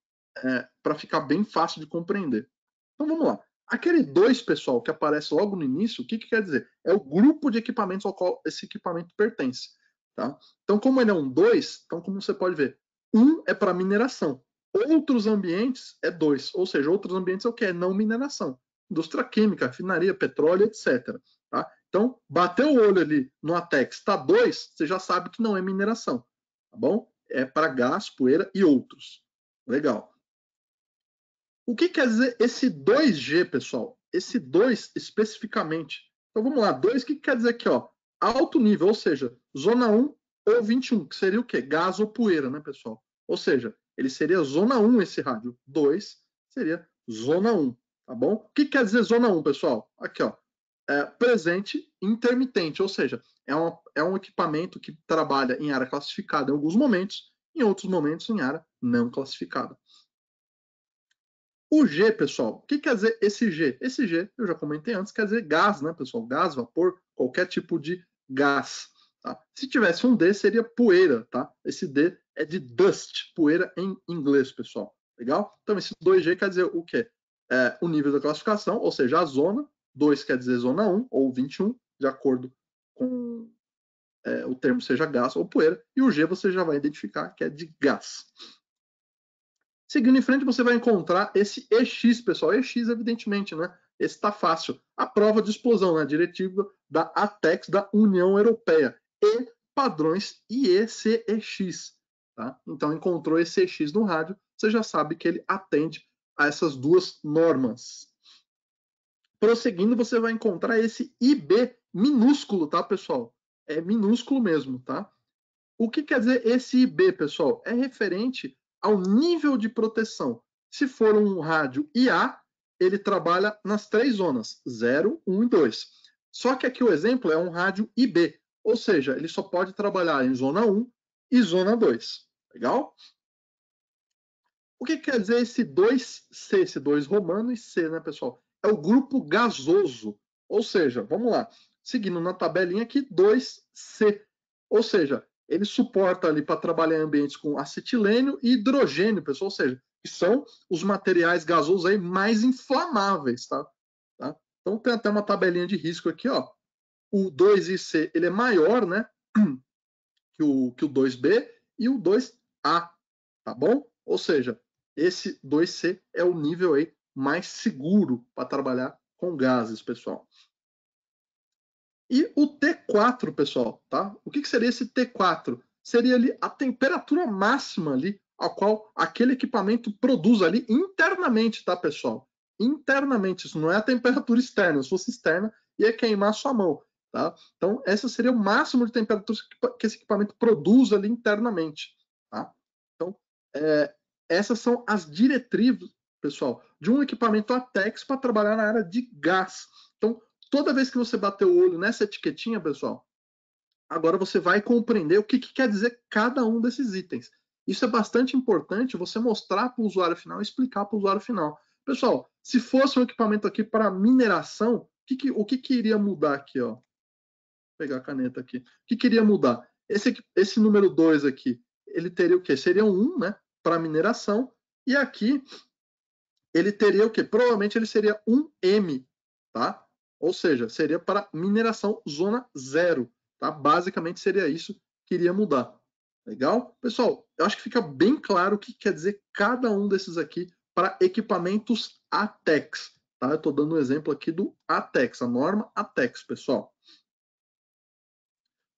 para ficar bem fácil de compreender. Então vamos lá. Aquele 2, pessoal, que aparece logo no início, o que quer dizer? É o grupo de equipamentos ao qual esse equipamento pertence. Tá? Então, como ele é um 2, então como você pode ver, 1 é para mineração. Outros ambientes é 2, ou seja, outros ambientes é o que? É não mineração. Indústria química, refinaria, petróleo, etc. Tá? Então, bateu o olho ali no ATEX, está 2, você já sabe que não é mineração. Tá bom? É para gás, poeira e outros. Legal. O que quer dizer esse 2G, pessoal? Esse 2 especificamente. Então vamos lá, 2, o que quer dizer aqui? Ó? Alto nível, ou seja, zona 1 ou 21, que seria o quê? Gás ou poeira, né, pessoal? Ou seja, ele seria zona 1 esse rádio. 2 seria zona 1, tá bom? O que quer dizer zona 1, pessoal? Aqui, ó. Presente intermitente, ou seja, é um equipamento que trabalha em área classificada em alguns momentos, em outros momentos em área não classificada. O G, pessoal, o que quer dizer esse G? Esse G, eu já comentei antes, quer dizer gás, né, pessoal? Gás, vapor, qualquer tipo de gás. Tá? Se tivesse um D, seria poeira, tá? Esse D é de dust, poeira em inglês, pessoal. Legal? Então, esse 2G quer dizer o quê? O nível da classificação, ou seja, a zona. 2 quer dizer zona 1 ou 21, de acordo com o termo seja gás ou poeira. E o G você já vai identificar que é de gás. Seguindo em frente, você vai encontrar esse EX, pessoal. EX, evidentemente, né? Esse está fácil. A prova de explosão, né? Diretiva da ATEX, da União Europeia. E padrões IEC-EX. Tá? Então, encontrou esse EX no rádio, você já sabe que ele atende a essas duas normas. Prosseguindo, você vai encontrar esse IB minúsculo, tá, pessoal? É minúsculo mesmo, tá? O que quer dizer esse IB, pessoal? É referente ao nível de proteção. Se for um rádio IA, ele trabalha nas 3 zonas, 0, 1 e 2. Só que aqui o exemplo é um rádio IB, ou seja, ele só pode trabalhar em zona 1 e zona 2. Legal? O que quer dizer esse 2C, esse 2 romano e C, né, pessoal? É o grupo gasoso. Ou seja, vamos lá, seguindo na tabelinha aqui, 2C. Ou seja, ele suporta ali para trabalhar em ambientes com acetilênio e hidrogênio, pessoal. Ou seja, que são os materiais gasosos aí mais inflamáveis, tá? Então tem até uma tabelinha de risco aqui, ó. O 2IC, ele é maior, né, que o 2B e o 2A, tá bom? Ou seja, esse 2C é o nível aí mais seguro para trabalhar com gases, pessoal. E o T4, pessoal, tá? O que seria esse T4? Seria ali a temperatura máxima ali a qual aquele equipamento produz ali internamente, tá, pessoal? Internamente, isso não é a temperatura externa. Se fosse externa, ia queimar a sua mão, tá? Então, essa seria o máximo de temperatura que esse equipamento produz ali internamente, tá? Então, essas são as diretrizes, pessoal, de um equipamento ATEX para trabalhar na área de gás. Então, toda vez que você bater o olho nessa etiquetinha, pessoal, agora você vai compreender o que quer dizer cada um desses itens. Isso é bastante importante você mostrar para o usuário final e explicar para o usuário final. Pessoal, se fosse um equipamento aqui para mineração, o que iria mudar aqui? Ó? Vou pegar a caneta aqui. O que iria mudar? Esse número 2 aqui, ele teria o quê? Seria um 1, né? Para mineração. E aqui ele teria o quê? Provavelmente ele seria um M, tá? Ou seja, seria para mineração zona 0, tá? Basicamente seria isso que iria mudar. Legal? Pessoal, eu acho que fica bem claro o que quer dizer cada um desses aqui para equipamentos ATEX, tá? Eu estou dando um exemplo aqui do ATEX, a norma ATEX, pessoal.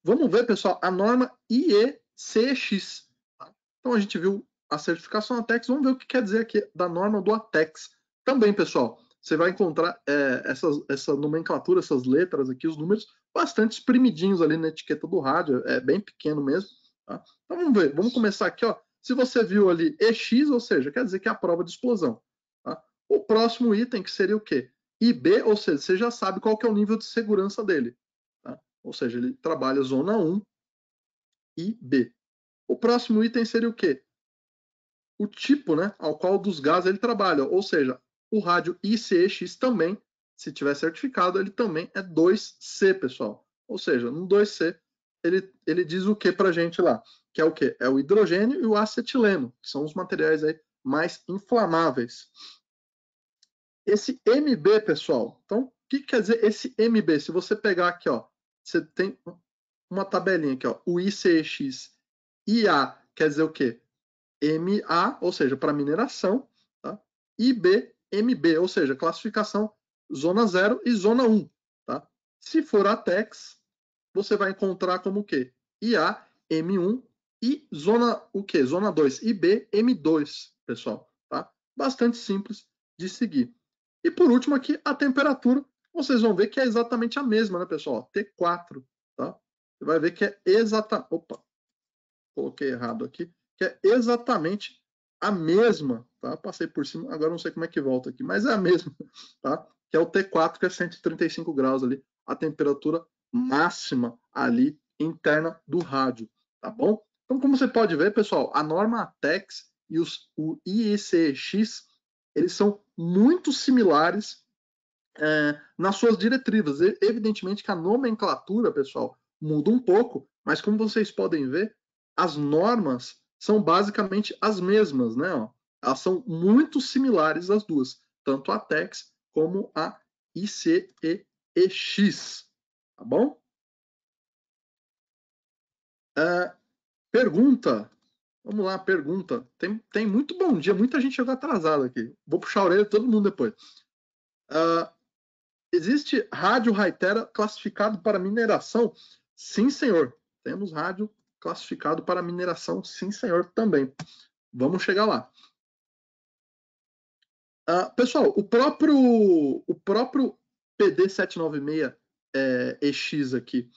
Vamos ver, pessoal, a norma IECX. Tá? Então a gente viu a certificação ATEX, vamos ver o que quer dizer aqui da norma do ATEX. Também, pessoal, você vai encontrar essa nomenclatura, essas letras aqui, os números, bastante espremidinhos ali na etiqueta do rádio, é bem pequeno mesmo. Tá? Então vamos ver, vamos começar aqui, ó. Se você viu ali EX, ou seja, quer dizer que é a prova de explosão. Tá? O próximo item, que seria o quê? IB, ou seja, você já sabe qual que é o nível de segurança dele. Tá? Ou seja, ele trabalha zona 1 e B. O próximo item seria o quê? O tipo, né, ao qual dos gases ele trabalha, ou seja, o rádio ICEX também, se tiver certificado, ele também é 2C, pessoal. Ou seja, no 2C, ele diz o que para a gente lá? Que é o quê? É o hidrogênio e o acetileno, que são os materiais aí mais inflamáveis. Esse MB, pessoal, então, o que quer dizer esse MB? Se você pegar aqui, ó, você tem uma tabelinha aqui, ó, o ICEX IA quer dizer o quê? MA, ou seja, para mineração, tá? IB, MB, ou seja, classificação zona 0 e zona 1, tá? Se for ATEX, você vai encontrar como o quê? IA, M1 e zona o quê? Zona 2, IB, M2, pessoal, tá? Bastante simples de seguir. E por último aqui, a temperatura, vocês vão ver que é exatamente a mesma, né, pessoal? T4, tá? Você vai ver que é exatamente... Opa, coloquei errado aqui, que é exatamente a mesma, tá? Passei por cima, agora não sei como é que volta aqui, mas é a mesma, tá? Que é o T4, que é 135 graus ali, a temperatura máxima ali interna do rádio, tá bom? Então, como você pode ver, pessoal, a norma ATEX e o IECX, eles são muito similares nas suas diretrizes. Evidentemente que a nomenclatura, pessoal, muda um pouco, mas como vocês podem ver, as normas são basicamente as mesmas, né? Ó. Elas são muito similares as duas, tanto a TEX como a ICEX, tá bom? Pergunta, Vamos lá, pergunta. Tem muito bom dia, muita gente chegou atrasada aqui. Vou puxar a orelha de todo mundo depois. Existe rádio Hytera classificado para mineração? Sim, senhor. Temos rádio classificado para mineração, sim, senhor, também. Vamos chegar lá. Pessoal, o próprio PD796 EX aqui,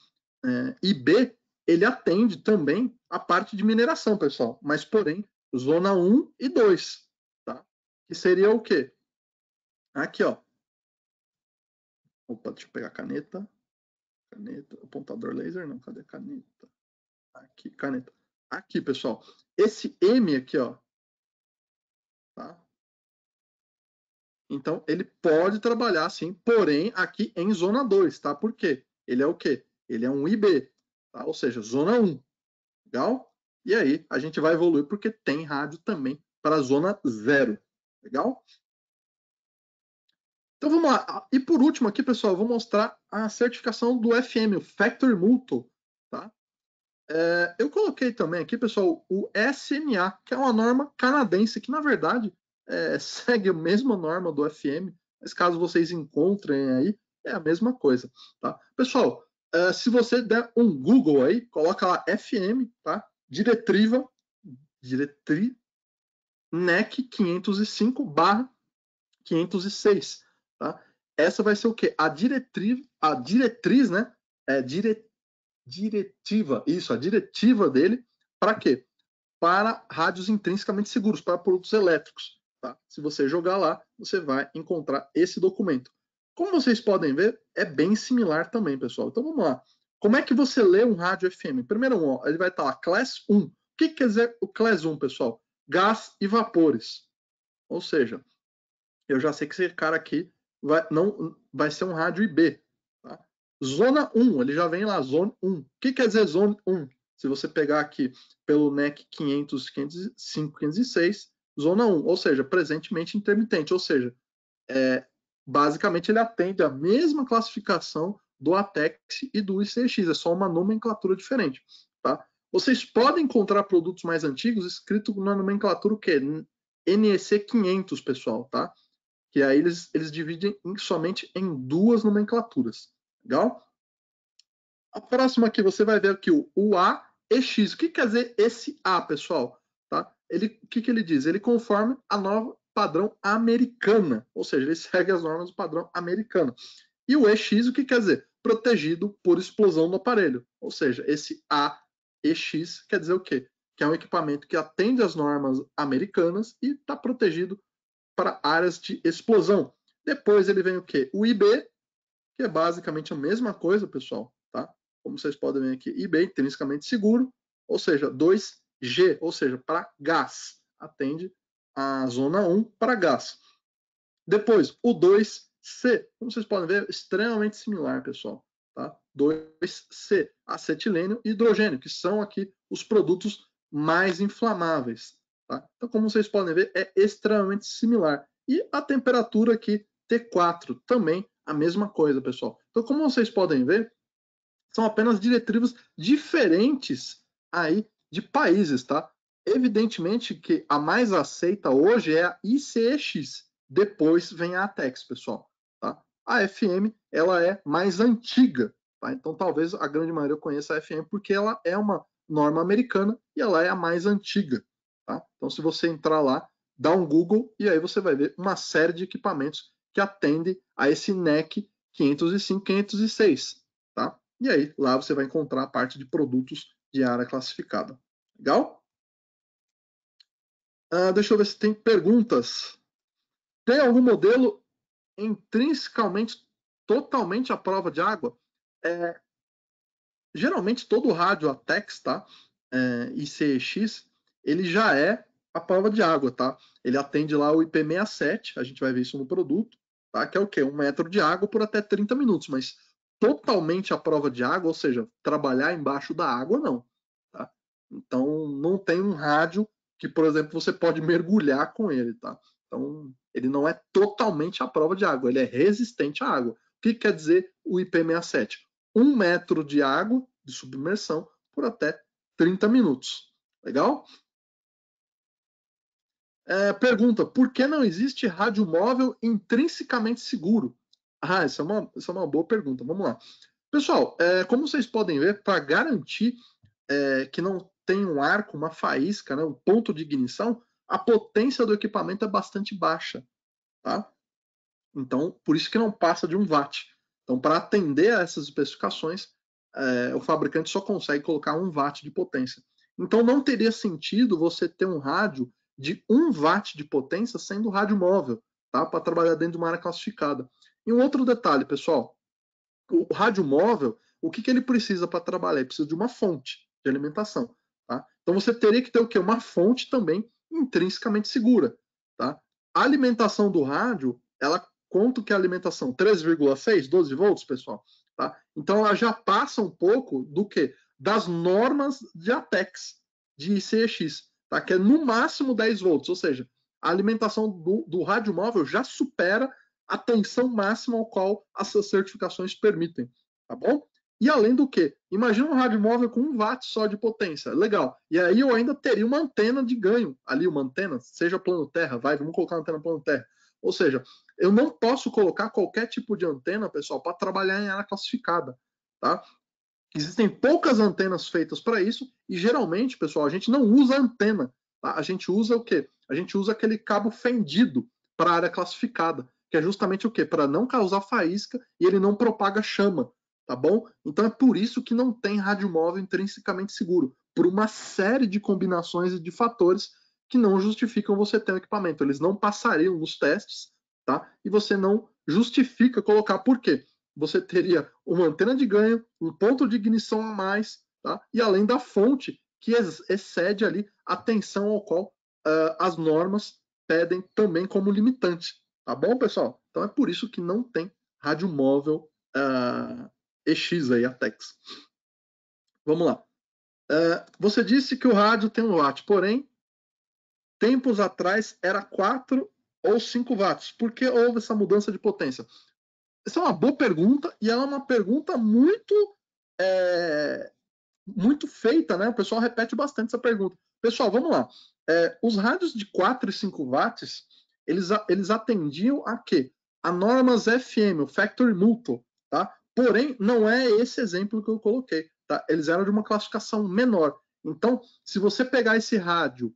IB, ele atende também a parte de mineração, pessoal, mas porém, zona 1 e 2, tá? Que seria o quê? Aqui, ó. Opa, deixa eu pegar a caneta. Caneta, apontador laser, não, cadê a caneta? Aqui, caneta. Aqui, pessoal. Esse M aqui, ó. Tá? Então, ele pode trabalhar, sim, porém, aqui em zona 2, tá? Por quê? Ele é o quê? Ele é um IB, tá? Ou seja, zona 1. Legal? E aí, a gente vai evoluir porque tem rádio também para a zona 0. Legal? Então, vamos lá. E por último aqui, pessoal, eu vou mostrar a certificação do FM, o Factory Multo, tá? Eu coloquei também aqui, pessoal, o SMA, que é uma norma canadense, que na verdade segue a mesma norma do FM, mas caso vocês encontrem aí, é a mesma coisa, tá? Pessoal, se você der um Google aí, coloca lá FM, tá? Diretriva NEC 505/506, tá? Essa vai ser o quê? A diretriz, né? Diretiva, isso, a diretiva dele, para quê? Para rádios intrinsecamente seguros, para produtos elétricos. Tá? Se você jogar lá, você vai encontrar esse documento. Como vocês podem ver, é bem similar também, pessoal. Então vamos lá. Como é que você lê um rádio FM? Primeiro, ó, ele vai estar lá, Class 1. O que quer dizer o Class 1, pessoal? Gás e vapores. Ou seja, eu já sei que esse cara aqui vai ser um rádio IB. Tá? Zona 1, ele já vem lá, Zona 1. O que quer dizer Zona 1? Se você pegar aqui pelo NEC 500, 505, 506, Zona 1, ou seja, presentemente intermitente, ou seja, basicamente ele atende a mesma classificação do ATEX e do ICX, é só uma nomenclatura diferente. Tá? Vocês podem encontrar produtos mais antigos escritos na nomenclatura o quê? NEC 500, pessoal, tá? Que aí eles dividem somente em duas nomenclaturas. Legal? A próxima aqui você vai ver aqui o AEX. O que quer dizer esse A, pessoal? Tá? O que ele diz? Ele conforme a nova padrão americana, ou seja, ele segue as normas do padrão americano. E o EX, o que quer dizer? Protegido por explosão do aparelho. Ou seja, esse AEX quer dizer o quê? Que é um equipamento que atende às normas americanas e está protegido para áreas de explosão. Depois ele vem o quê? O IB, que é basicamente a mesma coisa, pessoal, tá? Como vocês podem ver aqui, IB, intrinsecamente seguro, ou seja, 2G, ou seja, para gás. Atende a zona 1 para gás. Depois, o 2C, como vocês podem ver, extremamente similar, pessoal. Tá? 2C, acetilênio e hidrogênio, que são aqui os produtos mais inflamáveis. Tá? Então, como vocês podem ver, é extremamente similar. E a temperatura aqui, T4, também a mesma coisa, pessoal. Então, como vocês podem ver, são apenas diretivas diferentes aí de países, tá? Evidentemente que a mais aceita hoje é a ICEX, depois vem a ATEX, pessoal. Tá? A FM, ela é mais antiga, tá? Então talvez a grande maioria conheça a FM porque ela é uma norma americana e ela é a mais antiga, tá? Então se você entrar lá, dá um Google e aí você vai ver uma série de equipamentos que atendem a esse NEC 505, 506, tá? E aí, lá você vai encontrar a parte de produtos de área classificada. Legal? Deixa eu ver se tem perguntas. Tem algum modelo intrinsecamente, totalmente à prova de água? Geralmente, todo rádio ATEX, tá? ICEX, ele já é a prova de água, tá? Ele atende lá o IP67, a gente vai ver isso no produto, tá? Que é o quê? 1 metro de água por até 30 minutos, mas totalmente à prova de água, ou seja, trabalhar embaixo da água, não. Tá? Então, não tem um rádio que, por exemplo, você pode mergulhar com ele, tá? Então, ele não é totalmente à prova de água, ele é resistente à água. O que quer dizer o IP67? 1 metro de água de submersão por até 30 minutos. Legal? Pergunta, por que não existe rádio móvel intrinsecamente seguro? Essa é uma boa pergunta. Vamos lá. Pessoal, como vocês podem ver, para garantir que não tem um arco, uma faísca, né, um ponto de ignição, a potência do equipamento é bastante baixa. Tá? Então, por isso que não passa de 1 watt. Então, para atender a essas especificações, o fabricante só consegue colocar 1 watt de potência. Então, não teria sentido você ter um rádio de 1 watt de potência sendo rádio móvel, tá? Para trabalhar dentro de uma área classificada. E um outro detalhe, pessoal, o rádio móvel, o que ele precisa para trabalhar? Ele precisa de uma fonte de alimentação. Tá? Então, você teria que ter o quê? Uma fonte também intrinsecamente segura. Tá? A alimentação do rádio, ela conta que a alimentação 3,6, 12 volts, pessoal. Tá? Então, ela já passa um pouco do que? Das normas de ATEX, de ICEX, tá? Que é no máximo 10 volts, ou seja, a alimentação do rádio móvel já supera a tensão máxima ao qual essas certificações permitem, tá bom? E além do que, imagina um rádio móvel com 1 watt só de potência, legal. E aí eu ainda teria uma antena de ganho ali, uma antena, seja plano terra, vamos colocar uma antena plano terra. Ou seja, eu não posso colocar qualquer tipo de antena, pessoal, para trabalhar em área classificada, tá? Existem poucas antenas feitas para isso e geralmente, pessoal, a gente não usa antena, tá? A gente usa o quê? A gente usa aquele cabo fendido para a área classificada, que é justamente o quê? Para não causar faísca e ele não propaga chama, tá bom? Então é por isso que não tem rádio móvel intrinsecamente seguro, por uma série de combinações e de fatores que não justificam você ter um equipamento. Eles não passariam nos testes, tá? E você não justifica colocar. Por quê? Você teria uma antena de ganho, um ponto de ignição a mais, tá? E além da fonte que excede ali a tensão ao qual as normas pedem também como limitante. Tá bom, pessoal? Então é por isso que não tem rádio móvel EX aí, a TEX. Vamos lá. Você disse que o rádio tem 1 watt, porém, tempos atrás era 4 ou 5 watts. Por que houve essa mudança de potência? Essa é uma boa pergunta e ela é uma pergunta muito feita, né? O pessoal repete bastante essa pergunta. Pessoal, vamos lá. Os rádios de 4 e 5 watts, eles atendiam a quê? A normas FM, o Factory Mutual, tá? Porém, não é esse exemplo que eu coloquei, tá? Eles eram de uma classificação menor. Então, se você pegar esse rádio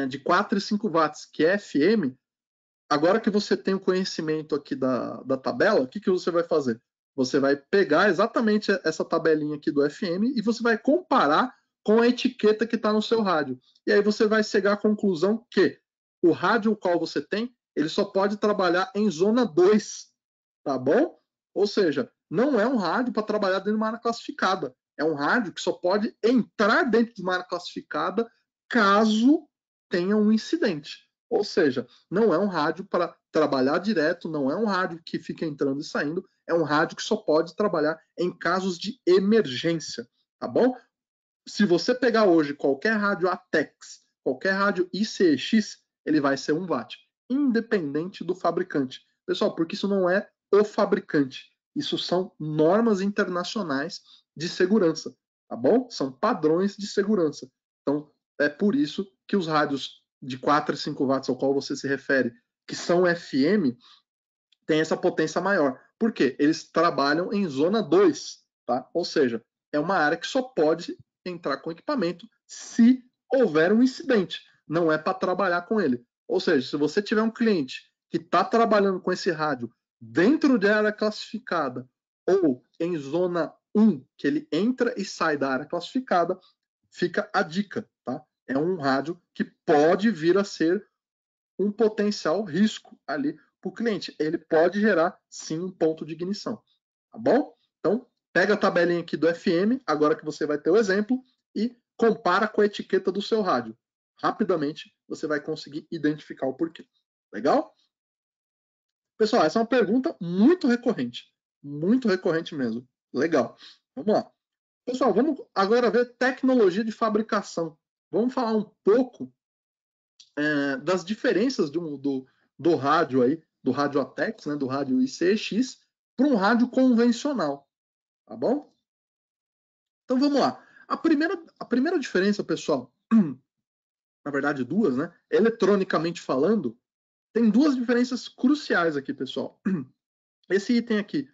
de 4 e 5 watts, que é FM, agora que você tem o conhecimento aqui da tabela, o que você vai fazer? Você vai pegar exatamente essa tabelinha aqui do FM e você vai comparar com a etiqueta que está no seu rádio. E aí você vai chegar à conclusão que o rádio o qual você tem, ele só pode trabalhar em zona 2, tá bom? Ou seja, não é um rádio para trabalhar dentro de uma área classificada. É um rádio que só pode entrar dentro de uma área classificada caso tenha um incidente. Ou seja, não é um rádio para trabalhar direto, não é um rádio que fica entrando e saindo, é um rádio que só pode trabalhar em casos de emergência, tá bom? Se você pegar hoje qualquer rádio ATEX, qualquer rádio ICEX, ele vai ser 1 watt, independente do fabricante. Pessoal, porque isso não é o fabricante, isso são normas internacionais de segurança, tá bom? São padrões de segurança. Então, é por isso que os rádios de 4 e 5 watts ao qual você se refere, que são FM, têm essa potência maior. Por quê? Eles trabalham em zona 2, tá? Ou seja, é uma área que só pode entrar com equipamento se houver um incidente. Não é para trabalhar com ele. Ou seja, se você tiver um cliente que está trabalhando com esse rádio dentro de área classificada ou em zona 1, que ele entra e sai da área classificada, fica a dica, tá? É um rádio que pode vir a ser um potencial risco ali para o cliente. Ele pode gerar, sim, um ponto de ignição, tá bom? Então, pega a tabelinha aqui do FM, agora que você vai ter o exemplo, e compara com a etiqueta do seu rádio. Rapidamente, você vai conseguir identificar o porquê. Legal? Pessoal, essa é uma pergunta muito recorrente mesmo. Legal. Vamos lá. Pessoal, vamos agora ver tecnologia de fabricação. Vamos falar um pouco das diferenças do rádio aí, do rádio ATEX, né, do rádio ICEX, para um rádio convencional, tá bom? Então vamos lá. A primeira diferença, pessoal, na verdade duas, né? Eletronicamente falando, tem duas diferenças cruciais aqui, pessoal. Esse item aqui,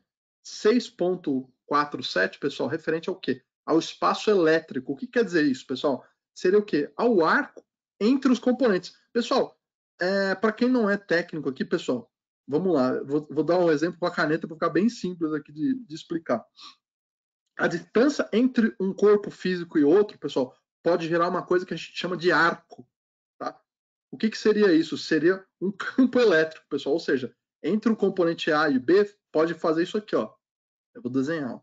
6.47, pessoal, referente ao quê? Ao espaço elétrico. O que quer dizer isso, pessoal? Seria o quê? Ao arco entre os componentes. Pessoal, para quem não é técnico aqui, pessoal, vamos lá, vou dar um exemplo com a caneta para ficar bem simples aqui de explicar. A distância entre um corpo físico e outro, pessoal, pode gerar uma coisa que a gente chama de arco. Tá? O que seria isso? Seria um campo elétrico, pessoal. Ou seja, entre o componente A e B, pode fazer isso aqui, ó. Eu vou desenhar. Ó.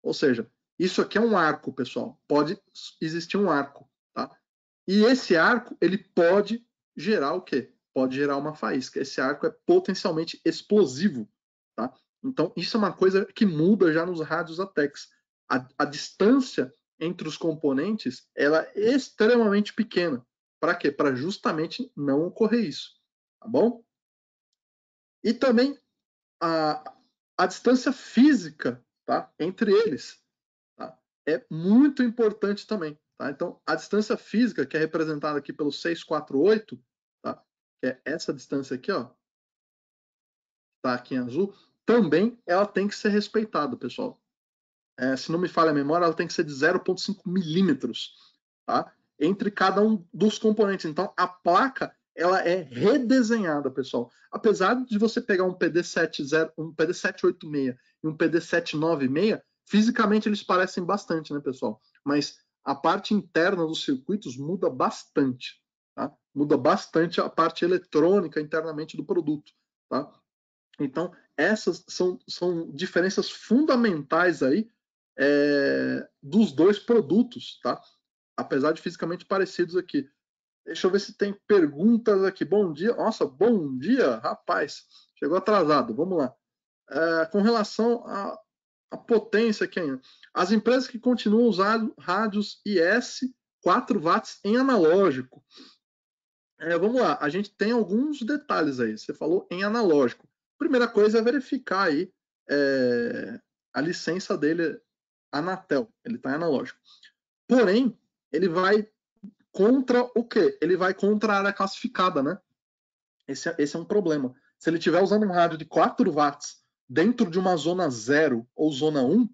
Ou seja, isso aqui é um arco, pessoal. Pode existir um arco, tá? E esse arco, ele pode gerar o quê? Pode gerar uma faísca. Esse arco é potencialmente explosivo, tá? Então, isso é uma coisa que muda já nos rádios ATEX. A distância entre os componentes, ela é extremamente pequena. Para quê? Para justamente não ocorrer isso, tá bom? E também a distância física, tá? Entre eles, tá? É muito importante também. Tá? Então, a distância física, que é representada aqui pelo 648, tá? Que é essa distância aqui, ó, tá aqui em azul, também ela tem que ser respeitada, pessoal. Se não me falha a memória, ela tem que ser de 0,5 milímetros, tá? Entre cada um dos componentes. Então, a placa ela é redesenhada, pessoal. Apesar de você pegar um um PD786 e um PD796, fisicamente eles parecem bastante, né, pessoal? Mas a parte interna dos circuitos muda bastante, tá? Muda bastante a parte eletrônica internamente do produto, tá? Então, essas são diferenças fundamentais aí dos dois produtos, tá? Apesar de fisicamente parecidos aqui. Deixa eu ver se tem perguntas aqui. Bom dia. Nossa, bom dia, rapaz. Chegou atrasado. Vamos lá. Com relação à potência aqui ainda. As empresas que continuam usando rádios IS 4 watts em analógico. Vamos lá. A gente tem alguns detalhes aí. Você falou em analógico. Primeira coisa é verificar aí a licença dele, Anatel. Ele está em analógico. Porém, ele vai contra o quê? Ele vai contra a área classificada, né? Esse é um problema. Se ele estiver usando um rádio de 4 watts dentro de uma zona 0 ou zona 1,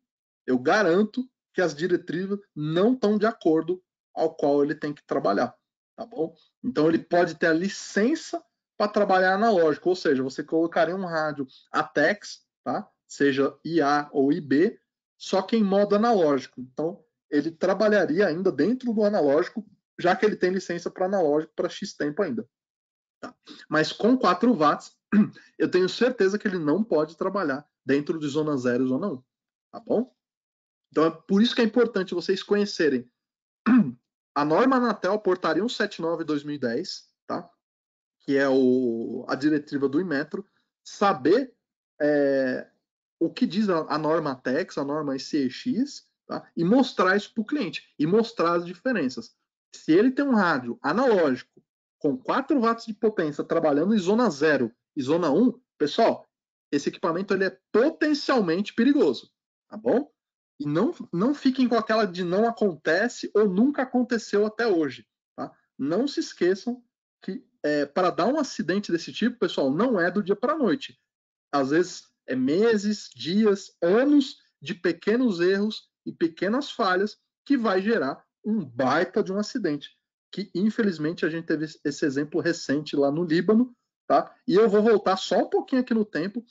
eu garanto que as diretrizes não estão de acordo ao qual ele tem que trabalhar, tá bom? Então ele pode ter a licença para trabalhar analógico, ou seja, você colocaria um rádio ATEX, tá? Seja IA ou IB, só que em modo analógico. Então ele trabalharia ainda dentro do analógico, já que ele tem licença para analógico para X tempo ainda. Tá? Mas com 4 watts, eu tenho certeza que ele não pode trabalhar dentro de zona 0 e zona 1. Tá bom? Então é por isso que é importante vocês conhecerem a norma Anatel, portaria 179/2010, tá? Que é a diretiva do Inmetro, saber o que diz a norma TEX, a norma ICEX, tá? E mostrar isso para o cliente, e mostrar as diferenças. Se ele tem um rádio analógico com 4 watts de potência trabalhando em zona 0 e zona 1, pessoal, esse equipamento ele é potencialmente perigoso, tá bom? E não fiquem com aquela de não acontece ou nunca aconteceu até hoje, tá? Não se esqueçam que para dar um acidente desse tipo, pessoal, não é do dia para a noite. Às vezes é meses, dias, anos de pequenos erros e pequenas falhas que vai gerar um baita de um acidente. Que infelizmente a gente teve esse exemplo recente lá no Líbano, tá? E eu vou voltar só um pouquinho aqui no tempo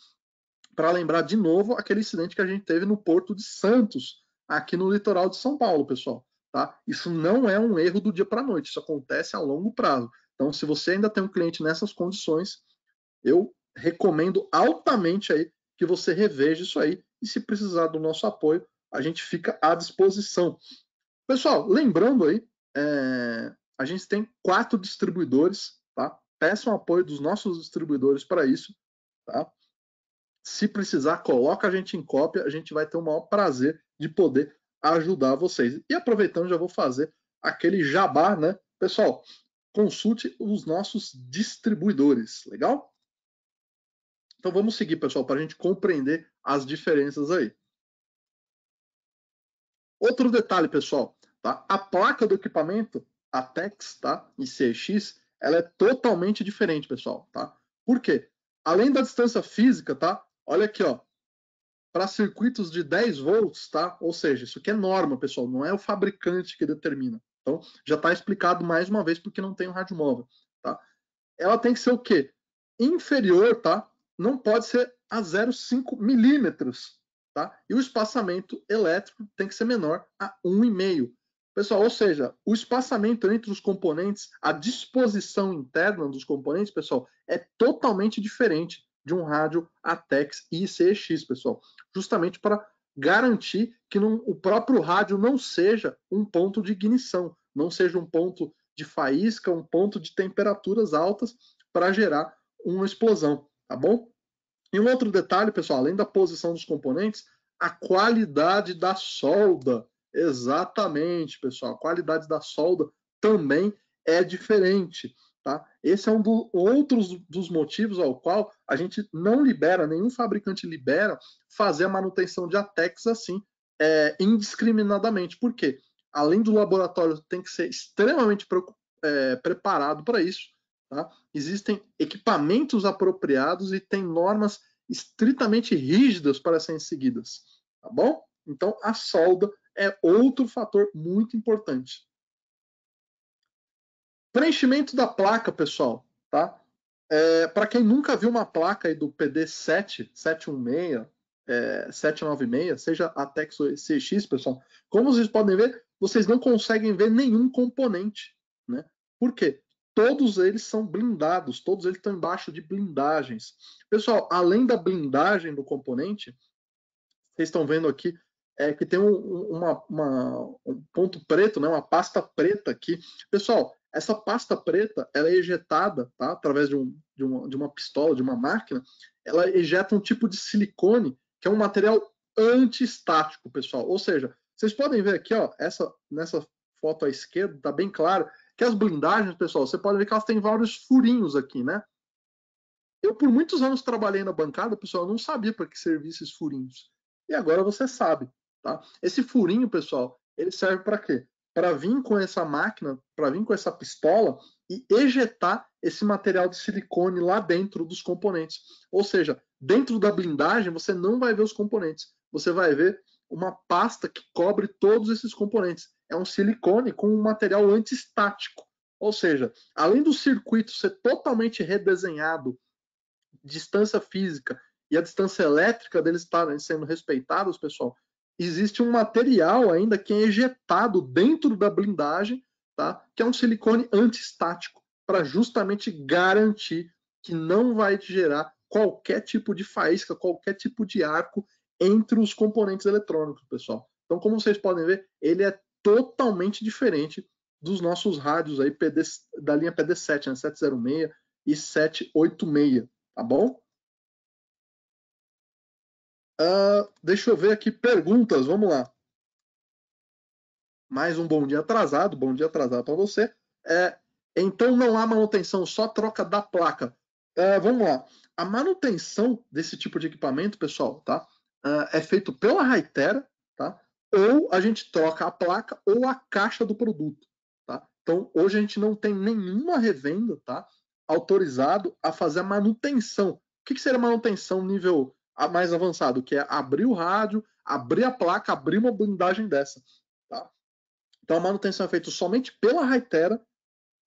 para lembrar de novo aquele incidente que a gente teve no Porto de Santos, aqui no litoral de São Paulo, pessoal. Tá? Isso não é um erro do dia para a noite, isso acontece a longo prazo. Então, se você ainda tem um cliente nessas condições, eu recomendo altamente aí que você reveja isso aí e se precisar do nosso apoio, a gente fica à disposição. Pessoal, lembrando aí, a gente tem 4 distribuidores, tá? Peçam apoio dos nossos distribuidores para isso, tá? Se precisar, coloca a gente em cópia, a gente vai ter o maior prazer de poder ajudar vocês. E aproveitando, já vou fazer aquele jabá, né? Pessoal, consulte os nossos distribuidores, legal? Então vamos seguir, pessoal, para a gente compreender as diferenças aí. Outro detalhe, pessoal, tá? A placa do equipamento ATEX, tá? E CX, ela é totalmente diferente, pessoal, tá? Por quê? Além da distância física, tá? Olha aqui, ó. Para circuitos de 10 volts, tá? Ou seja, isso aqui é norma, pessoal, não é o fabricante que determina. Então, já está explicado mais uma vez porque não tem um rádio móvel, tá? Ela tem que ser o quê? Inferior, tá? Não pode ser a 0,5 milímetros, tá? E o espaçamento elétrico tem que ser menor a 1,5. Pessoal, ou seja, o espaçamento entre os componentes, a disposição interna dos componentes, pessoal, é totalmente diferente de um rádio ATEX e CX, pessoal, justamente para garantir que o próprio rádio não seja um ponto de ignição, não seja um ponto de faísca, um ponto de temperaturas altas para gerar uma explosão, tá bom? E um outro detalhe, pessoal, além da posição dos componentes, a qualidade da solda. Exatamente, pessoal, a qualidade da solda também é diferente. Tá? Esse é um dos outros dos motivos ao qual a gente não libera, nenhum fabricante libera fazer a manutenção de ATEX assim, indiscriminadamente. Por quê? Além do laboratório tem que ser extremamente preparado para isso, tá? Existem equipamentos apropriados e tem normas estritamente rígidas para serem seguidas, tá bom? Então a solda é outro fator muito importante. Preenchimento da placa, pessoal, tá? Para quem nunca viu uma placa aí do PD7, 716, 796, seja a Tex ou CX, pessoal, como vocês podem ver, vocês não conseguem ver nenhum componente, né? Por quê? Todos eles são blindados, todos eles estão embaixo de blindagens. Pessoal, além da blindagem do componente, vocês estão vendo aqui que tem um ponto preto, né, uma pasta preta aqui. Pessoal, essa pasta preta ela é ejetada, tá, através de uma pistola, de uma máquina, ela ejeta um tipo de silicone, que é um material antiestático, pessoal. Ou seja, vocês podem ver aqui, ó, nessa foto à esquerda, está bem claro que as blindagens, pessoal, você pode ver que elas têm vários furinhos aqui, né? Eu, por muitos anos, trabalhei na bancada, pessoal, eu não sabia para que servia esses furinhos. E agora você sabe, tá? Esse furinho, pessoal, ele serve para quê? Para vir com essa máquina, para vir com essa pistola e ejetar esse material de silicone lá dentro dos componentes. Ou seja, dentro da blindagem você não vai ver os componentes, você vai ver uma pasta que cobre todos esses componentes. É um silicone com um material antiestático. Ou seja, além do circuito ser totalmente redesenhado, distância física e a distância elétrica deles estarem sendo respeitados, pessoal, existe um material ainda que é ejetado dentro da blindagem, tá? Que é um silicone antiestático, para justamente garantir que não vai gerar qualquer tipo de faísca, qualquer tipo de arco entre os componentes eletrônicos, pessoal. Então, como vocês podem ver, ele é totalmente diferente dos nossos rádios aí da linha PD7, né? 706 e 786. Tá bom? Deixa eu ver aqui perguntas, vamos lá. Mais um bom dia atrasado para você. Então não há manutenção, só troca da placa. Vamos lá. A manutenção desse tipo de equipamento, pessoal, tá? É feito pela Hytera, tá? Ou a gente troca a placa ou a caixa do produto, tá? Então hoje a gente não tem nenhuma revenda, tá? Autorizado a fazer a manutenção. O que seria manutenção nível mais avançado? Que é abrir o rádio, abrir a placa, abrir uma blindagem dessa, tá? Então a manutenção é feita somente pela Hytera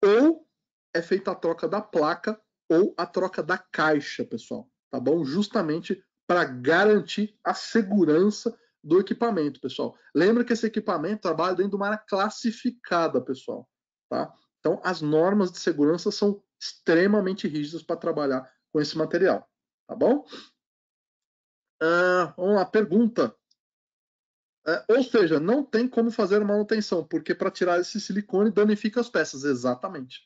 ou é feita a troca da placa ou a troca da caixa, pessoal, tá bom? Justamente para garantir a segurança do equipamento, pessoal. Lembra que esse equipamento trabalha dentro de uma área classificada, pessoal, tá? Então as normas de segurança são extremamente rígidas para trabalhar com esse material, tá bom? Vamos lá, pergunta. Ou seja, não tem como fazer manutenção, porque para tirar esse silicone danifica as peças. Exatamente.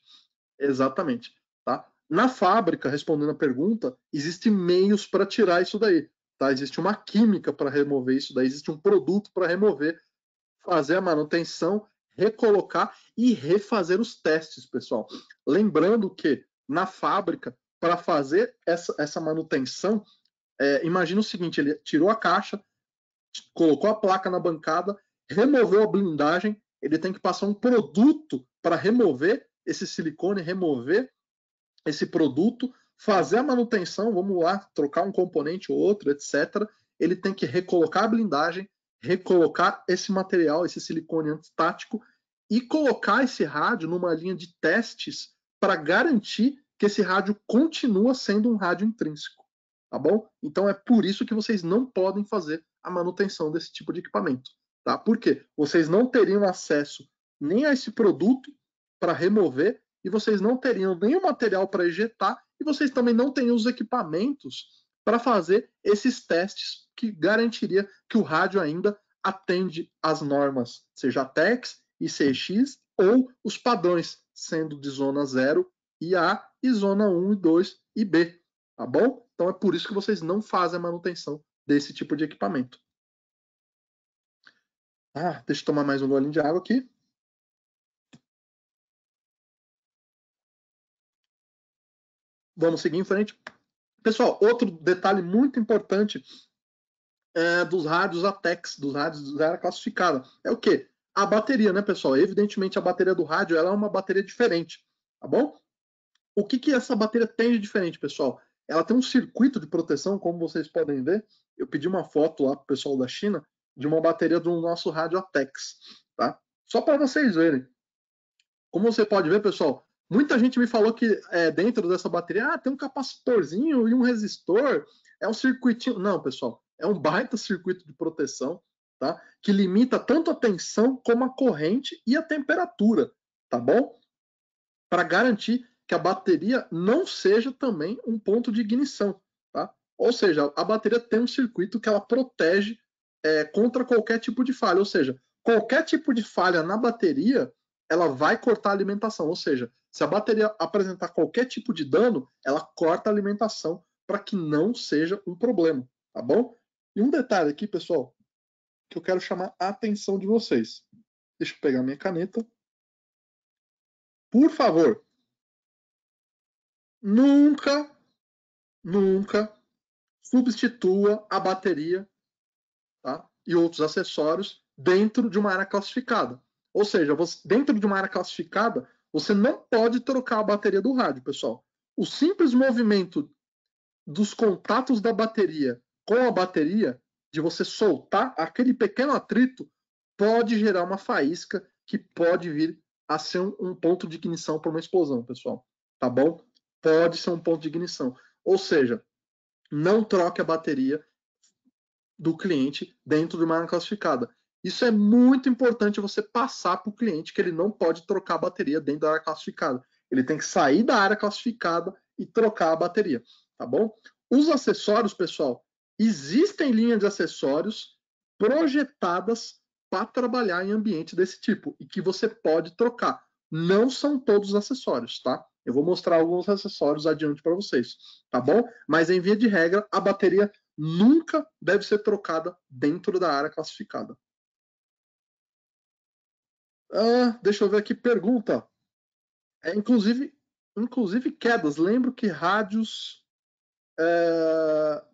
Exatamente. Tá? Na fábrica, respondendo a pergunta, existem meios para tirar isso daí. Tá? Existe uma química para remover isso daí, existe um produto para remover, fazer a manutenção, recolocar e refazer os testes, pessoal. Lembrando que na fábrica, para fazer essa manutenção, imagina o seguinte: ele tirou a caixa, colocou a placa na bancada, removeu a blindagem, ele tem que passar um produto para remover esse silicone, remover esse produto, fazer a manutenção, vamos lá, trocar um componente ou outro, etc. Ele tem que recolocar a blindagem, recolocar esse material, esse silicone antistático e colocar esse rádio numa linha de testes para garantir que esse rádio continua sendo um rádio intrínseco, tá bom? Então é por isso que vocês não podem fazer a manutenção desse tipo de equipamento, tá? Por quê? Vocês não teriam acesso nem a esse produto para remover e vocês não teriam nenhum material para ejetar e vocês também não teriam os equipamentos para fazer esses testes que garantiria que o rádio ainda atende às normas, seja a TEX, ICX ou os padrões, sendo de zona 0 e A e zona 1 e 2 e B, tá bom? Então é por isso que vocês não fazem a manutenção desse tipo de equipamento. Deixa eu tomar mais um golinho de água aqui. Vamos seguir em frente. Pessoal, outro detalhe muito importante dos rádios ATEX, dos rádios da área classificada, é o quê? A bateria, né, pessoal? Evidentemente, a bateria do rádio ela é uma bateria diferente, tá bom? O que essa bateria tem de diferente, pessoal? Ela tem um circuito de proteção, como vocês podem ver. Eu pedi uma foto lá para o pessoal da China de uma bateria do nosso rádio ATEX, tá? Só para vocês verem. Como você pode ver, pessoal, muita gente me falou que dentro dessa bateria tem um capacitorzinho e um resistor, é um circuitinho. Não, pessoal, é um baita circuito de proteção, tá? Que limita tanto a tensão como a corrente e a temperatura, tá bom? Para garantir que a bateria não seja também um ponto de ignição, tá? Ou seja, a bateria tem um circuito que ela protege contra qualquer tipo de falha, ou seja, qualquer tipo de falha na bateria, ela vai cortar a alimentação, ou seja, se a bateria apresentar qualquer tipo de dano, ela corta a alimentação para que não seja um problema, tá bom? E um detalhe aqui, pessoal, que eu quero chamar a atenção de vocês. Deixa eu pegar minha caneta. Por favor, nunca substitua a bateria, tá? E outros acessórios dentro de uma área classificada. Ou seja, dentro de uma área classificada, você não pode trocar a bateria do rádio, pessoal. O simples movimento dos contatos da bateria com a bateria, de você soltar aquele pequeno atrito, pode gerar uma faísca que pode vir a ser um ponto de ignição para uma explosão, pessoal. Tá bom? Pode ser um ponto de ignição. Ou seja, não troque a bateria do cliente dentro de uma área classificada. Isso é muito importante você passar para o cliente que ele não pode trocar a bateria dentro da área classificada. Ele tem que sair da área classificada e trocar a bateria, tá bom? Os acessórios, pessoal, existem linhas de acessórios projetadas para trabalhar em ambiente desse tipo e que você pode trocar. Não são todos os acessórios, tá? Eu vou mostrar alguns acessórios adiante para vocês, tá bom? Mas em via de regra, a bateria nunca deve ser trocada dentro da área classificada. Deixa eu ver aqui, pergunta. Inclusive quedas. Lembro que rádios,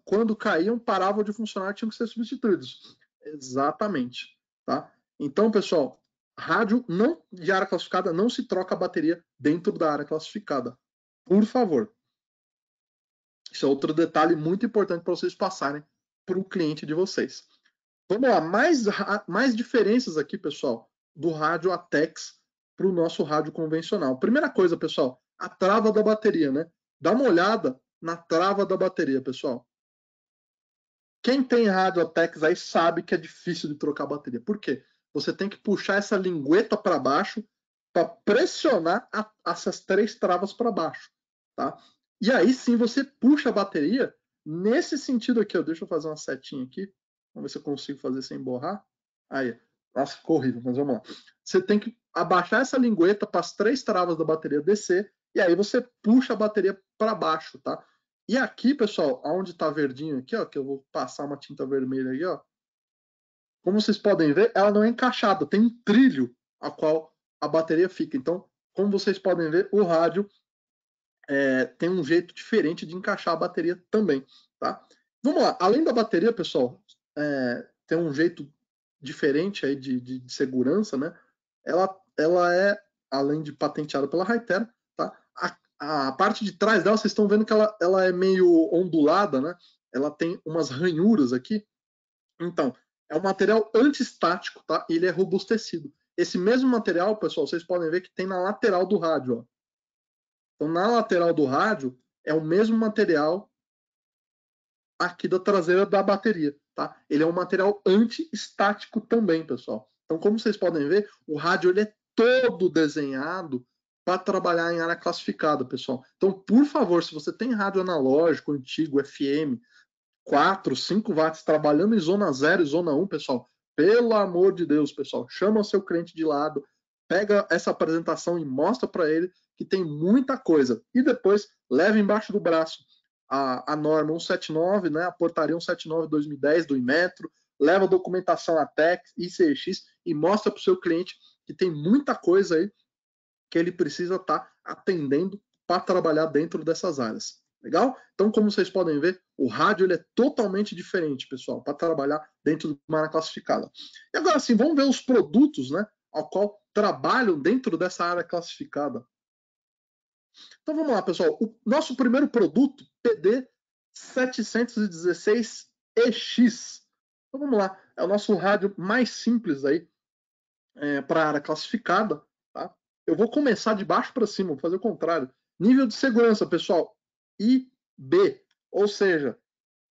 quando caíam, paravam de funcionar, tinham que ser substituídos. Exatamente. Tá? Então, pessoal, rádio de área classificada não se troca a bateria dentro da área classificada. Por favor. Isso é outro detalhe muito importante para vocês passarem para o cliente de vocês. Vamos lá, mais diferenças aqui, pessoal, do rádio ATEX para o nosso rádio convencional. Primeira coisa, pessoal, a trava da bateria, né? Dá uma olhada na trava da bateria, pessoal. Quem tem rádio ATEX aí sabe que é difícil de trocar a bateria. Por quê? Você tem que puxar essa lingueta para baixo para pressionar essas 3 travas para baixo, tá? E aí sim você puxa a bateria nesse sentido aqui, ó. Deixa eu fazer uma setinha aqui. Vamos ver se eu consigo fazer sem borrar. Aí, nossa, ficou horrível, mas vamos lá. Você tem que abaixar essa lingueta para as 3 travas da bateria descer e aí você puxa a bateria para baixo, tá? E aqui, pessoal, onde está verdinho aqui, ó, que eu vou passar uma tinta vermelha aí, ó. Como vocês podem ver, ela não é encaixada, tem um trilho a qual a bateria fica. Então, como vocês podem ver, o rádio tem um jeito diferente de encaixar a bateria também, tá? Vamos lá, além da bateria, pessoal, tem um jeito diferente aí de segurança, né? ela é, além de patenteada pela Hytera, tá? A parte de trás dela, vocês estão vendo que ela é meio ondulada, né? Ela tem umas ranhuras aqui. Então, é um material antiestático, tá? E ele é robustecido. Esse mesmo material, pessoal, vocês podem ver que tem na lateral do rádio, ó. Então, na lateral do rádio, é o mesmo material aqui da traseira da bateria, tá? Ele é um material anti-estático também, pessoal. Então, como vocês podem ver, o rádio ele é todo desenhado para trabalhar em área classificada, pessoal. Então, por favor, se você tem rádio analógico, antigo, FM, 4, 5 watts, trabalhando em zona 0 e zona 1, pessoal, pelo amor de Deus, pessoal, chama o seu cliente de lado, pega essa apresentação e mostra para ele que tem muita coisa. E depois leva embaixo do braço a norma 179, né, a portaria 179/2010 do Inmetro, leva a documentação ATEX, ICX e mostra para o seu cliente que tem muita coisa aí que ele precisa estar atendendo para trabalhar dentro dessas áreas. Legal? Então, como vocês podem ver, o rádio ele é totalmente diferente, pessoal, para trabalhar dentro de uma área classificada. E agora sim, vamos ver os produtos, né, ao qual trabalham dentro dessa área classificada. Então vamos lá, pessoal. O nosso primeiro produto, PD716EX. Então vamos lá. É o nosso rádio mais simples aí para a área classificada. Tá? Eu vou começar de baixo para cima, vou fazer o contrário. Nível de segurança, pessoal, IB. Ou seja,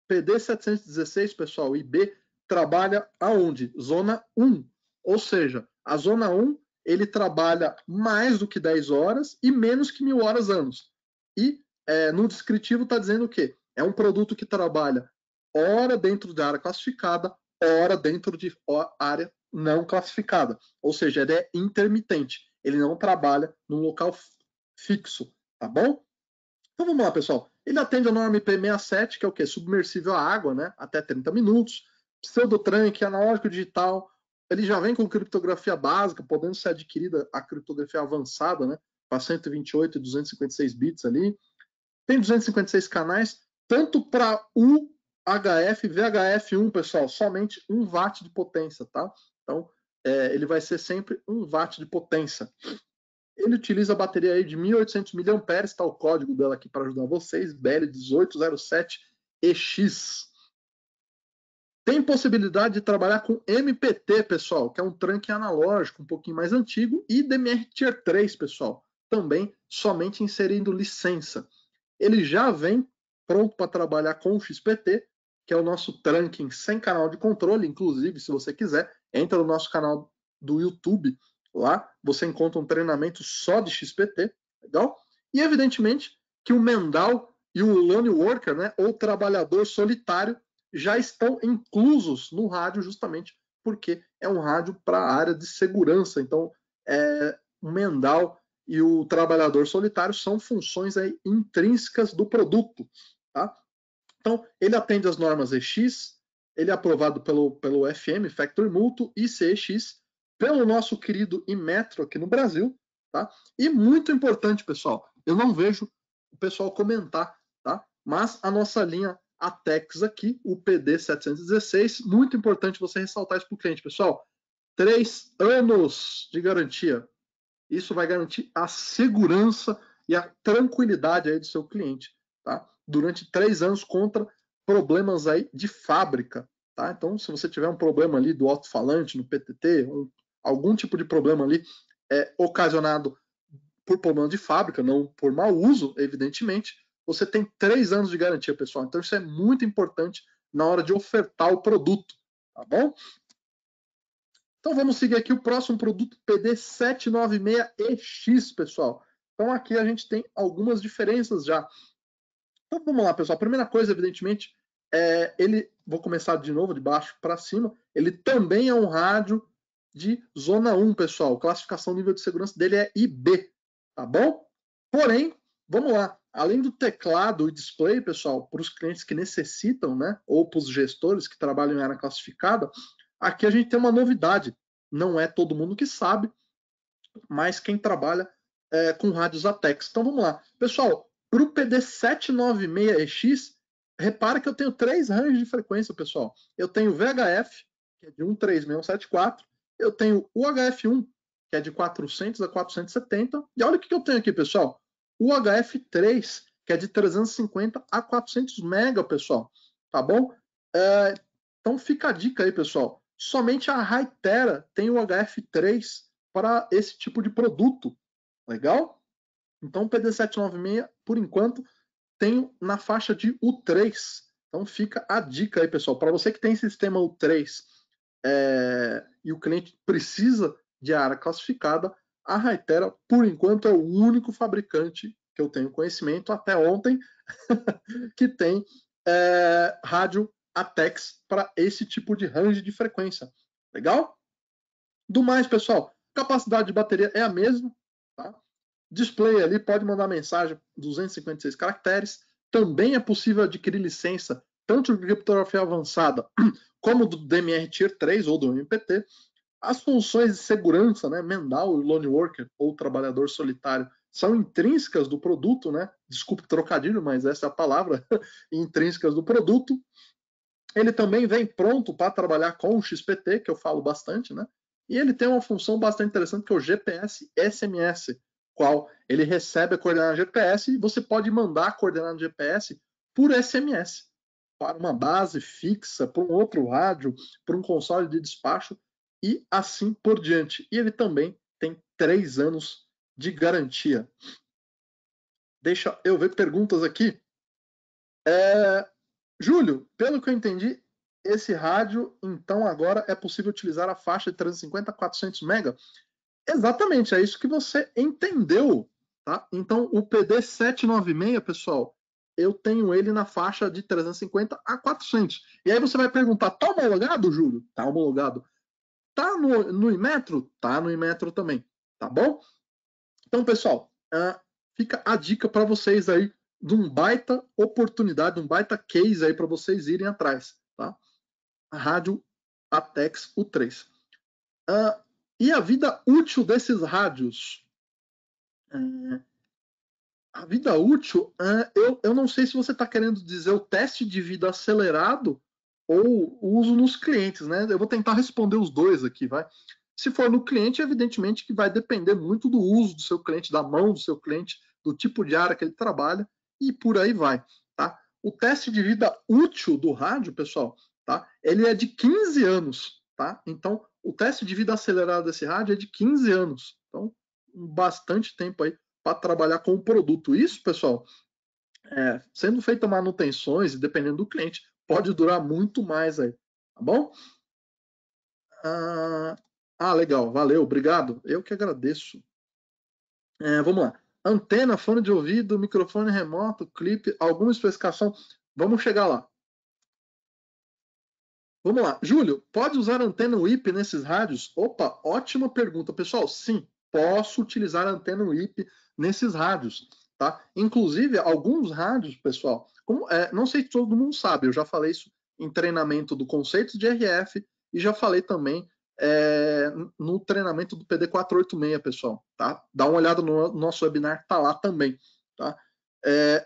PD716, pessoal, IB, trabalha aonde? Zona 1. Ou seja, a zona 1 ele trabalha mais do que 10 horas e menos que 1000 horas anos. E no descritivo está dizendo o quê? É um produto que trabalha hora dentro da área classificada, hora dentro de área não classificada. Ou seja, ele é intermitente. Ele não trabalha num local fixo, tá bom? Então vamos lá, pessoal. Ele atende a norma IP67, que é o quê? Submersível à água, né? Até 30 minutos. Pseudotranque, analógico digital. Ele já vem com criptografia básica, podendo ser adquirida a criptografia avançada, né? Para 128 e 256 bits ali. Tem 256 canais, tanto para UHF e VHF1, pessoal, somente 1 watt de potência, tá? Então, ele vai ser sempre 1 watt de potência. Ele utiliza a bateria aí de 1.800 mAh, está o código dela aqui para ajudar vocês, BL1807EX. Tem possibilidade de trabalhar com MPT, pessoal, que é um tranque analógico, um pouquinho mais antigo, e DMR Tier 3, pessoal, também somente inserindo licença. Ele já vem pronto para trabalhar com o XPT, que é o nosso trunking sem canal de controle. Inclusive, se você quiser, entra no nosso canal do YouTube. Lá você encontra um treinamento só de XPT, legal? E evidentemente que o Mendal e o Lone Worker, né, ou trabalhador solitário, já estão inclusos no rádio justamente porque é um rádio para a área de segurança. Então, o Mendal e o trabalhador solitário são funções aí intrínsecas do produto. Tá? Então, ele atende às normas EX, ele é aprovado pelo FM, Factory Multo, ICX, pelo nosso querido Inmetro aqui no Brasil. Tá? E muito importante, pessoal, eu não vejo o pessoal comentar, tá? Mas a nossa linha ATEX aqui, o PD716, muito importante você ressaltar isso para o cliente, pessoal. 3 anos de garantia. Isso vai garantir a segurança e a tranquilidade aí do seu cliente, tá? Durante 3 anos contra problemas aí de fábrica, tá? Então, se você tiver um problema ali do alto-falante no PTT, algum tipo de problema ali ocasionado por problema de fábrica, não por mau uso, evidentemente, você tem 3 anos de garantia, pessoal. Então, isso é muito importante na hora de ofertar o produto, tá bom? Então vamos seguir aqui o próximo produto, PD796EX, pessoal. Então aqui a gente tem algumas diferenças já. Então vamos lá, pessoal. A primeira coisa, evidentemente, vou começar de novo, de baixo para cima, ele também é um rádio de zona 1, pessoal. Classificação nível de segurança dele é IB, tá bom? Porém, vamos lá. Além do teclado e display, pessoal, para os clientes que necessitam, né, ou para os gestores que trabalham em área classificada, aqui a gente tem uma novidade. Não é todo mundo que sabe, mas quem trabalha com rádios ATEX. Então vamos lá. Pessoal, para o PD796EX, repara que eu tenho 3 ranges de frequência, pessoal. Eu tenho VHF, que é de 136.174. Eu tenho UHF1, que é de 400 a 470. E olha o que eu tenho aqui, pessoal. O HF3, que é de 350 a 400 mega, pessoal. Tá bom? Então fica a dica aí, pessoal. Somente a Hytera tem o HF3 para esse tipo de produto. Legal? Então o PD796, por enquanto, tem na faixa de U3. Então fica a dica aí, pessoal. Para você que tem sistema U3 e o cliente precisa de área classificada, a Hytera, por enquanto, é o único fabricante que eu tenho conhecimento, até ontem, que tem rádio ATEX para esse tipo de range de frequência. Legal? Do mais, pessoal, capacidade de bateria é a mesma. Tá? Display ali, pode mandar mensagem 256 caracteres. Também é possível adquirir licença tanto de criptografia avançada como do DMR Tier 3 ou do MPT. As funções de segurança, né, Mendal, Lone Worker ou trabalhador solitário, são intrínsecas do produto, né? Desculpe o trocadilho, mas essa é a palavra, intrínsecas do produto. Ele também vem pronto para trabalhar com o XPT, que eu falo bastante, né? E ele tem uma função bastante interessante que é o GPS SMS, qual ele recebe a coordenada GPS e você pode mandar a coordenada GPS por SMS para uma base fixa, para um outro rádio, para um console de despacho e assim por diante. E ele também tem 3 anos de garantia. Deixa eu ver perguntas aqui. Júlio, pelo que eu entendi, esse rádio, então, agora é possível utilizar a faixa de 350 a 400 MB? Exatamente, é isso que você entendeu. Tá? Então, o PD796, pessoal, eu tenho ele na faixa de 350 a 400. E aí você vai perguntar, tá homologado, Júlio? Tá homologado. Tá no Inmetro? Tá no Inmetro também. Tá bom? Então, pessoal, fica a dica para vocês aí de um baita oportunidade, um baita case aí para vocês irem atrás, tá? A rádio ATEX U3. E a vida útil desses rádios? A vida útil, eu não sei se você está querendo dizer o teste de vida acelerado ou o uso nos clientes, né? Eu vou tentar responder os dois aqui, vai. Se for no cliente, evidentemente que vai depender muito do uso do seu cliente, da mão do seu cliente, do tipo de área que ele trabalha e por aí vai, tá? O teste de vida útil do rádio, pessoal, tá? Ele é de 15 anos, tá? Então, o teste de vida acelerado desse rádio é de 15 anos. Então, bastante tempo aí para trabalhar com o produto. Isso, pessoal, sendo feita manutenções e dependendo do cliente, pode durar muito mais aí, tá bom? Legal, valeu, obrigado. Eu que agradeço. Vamos lá. Antena, fone de ouvido, microfone remoto, clipe, alguma especificação? Vamos chegar lá. Vamos lá. Júlio, pode usar antena WIP nesses rádios? Opa, ótima pergunta, pessoal. Sim, posso utilizar antena WIP nesses rádios, tá? Inclusive, alguns rádios, pessoal, não sei se todo mundo sabe, eu já falei isso em treinamento do conceito de RF e já falei também no treinamento do PD486, pessoal, tá? Dá uma olhada no nosso webinar, tá lá também, tá?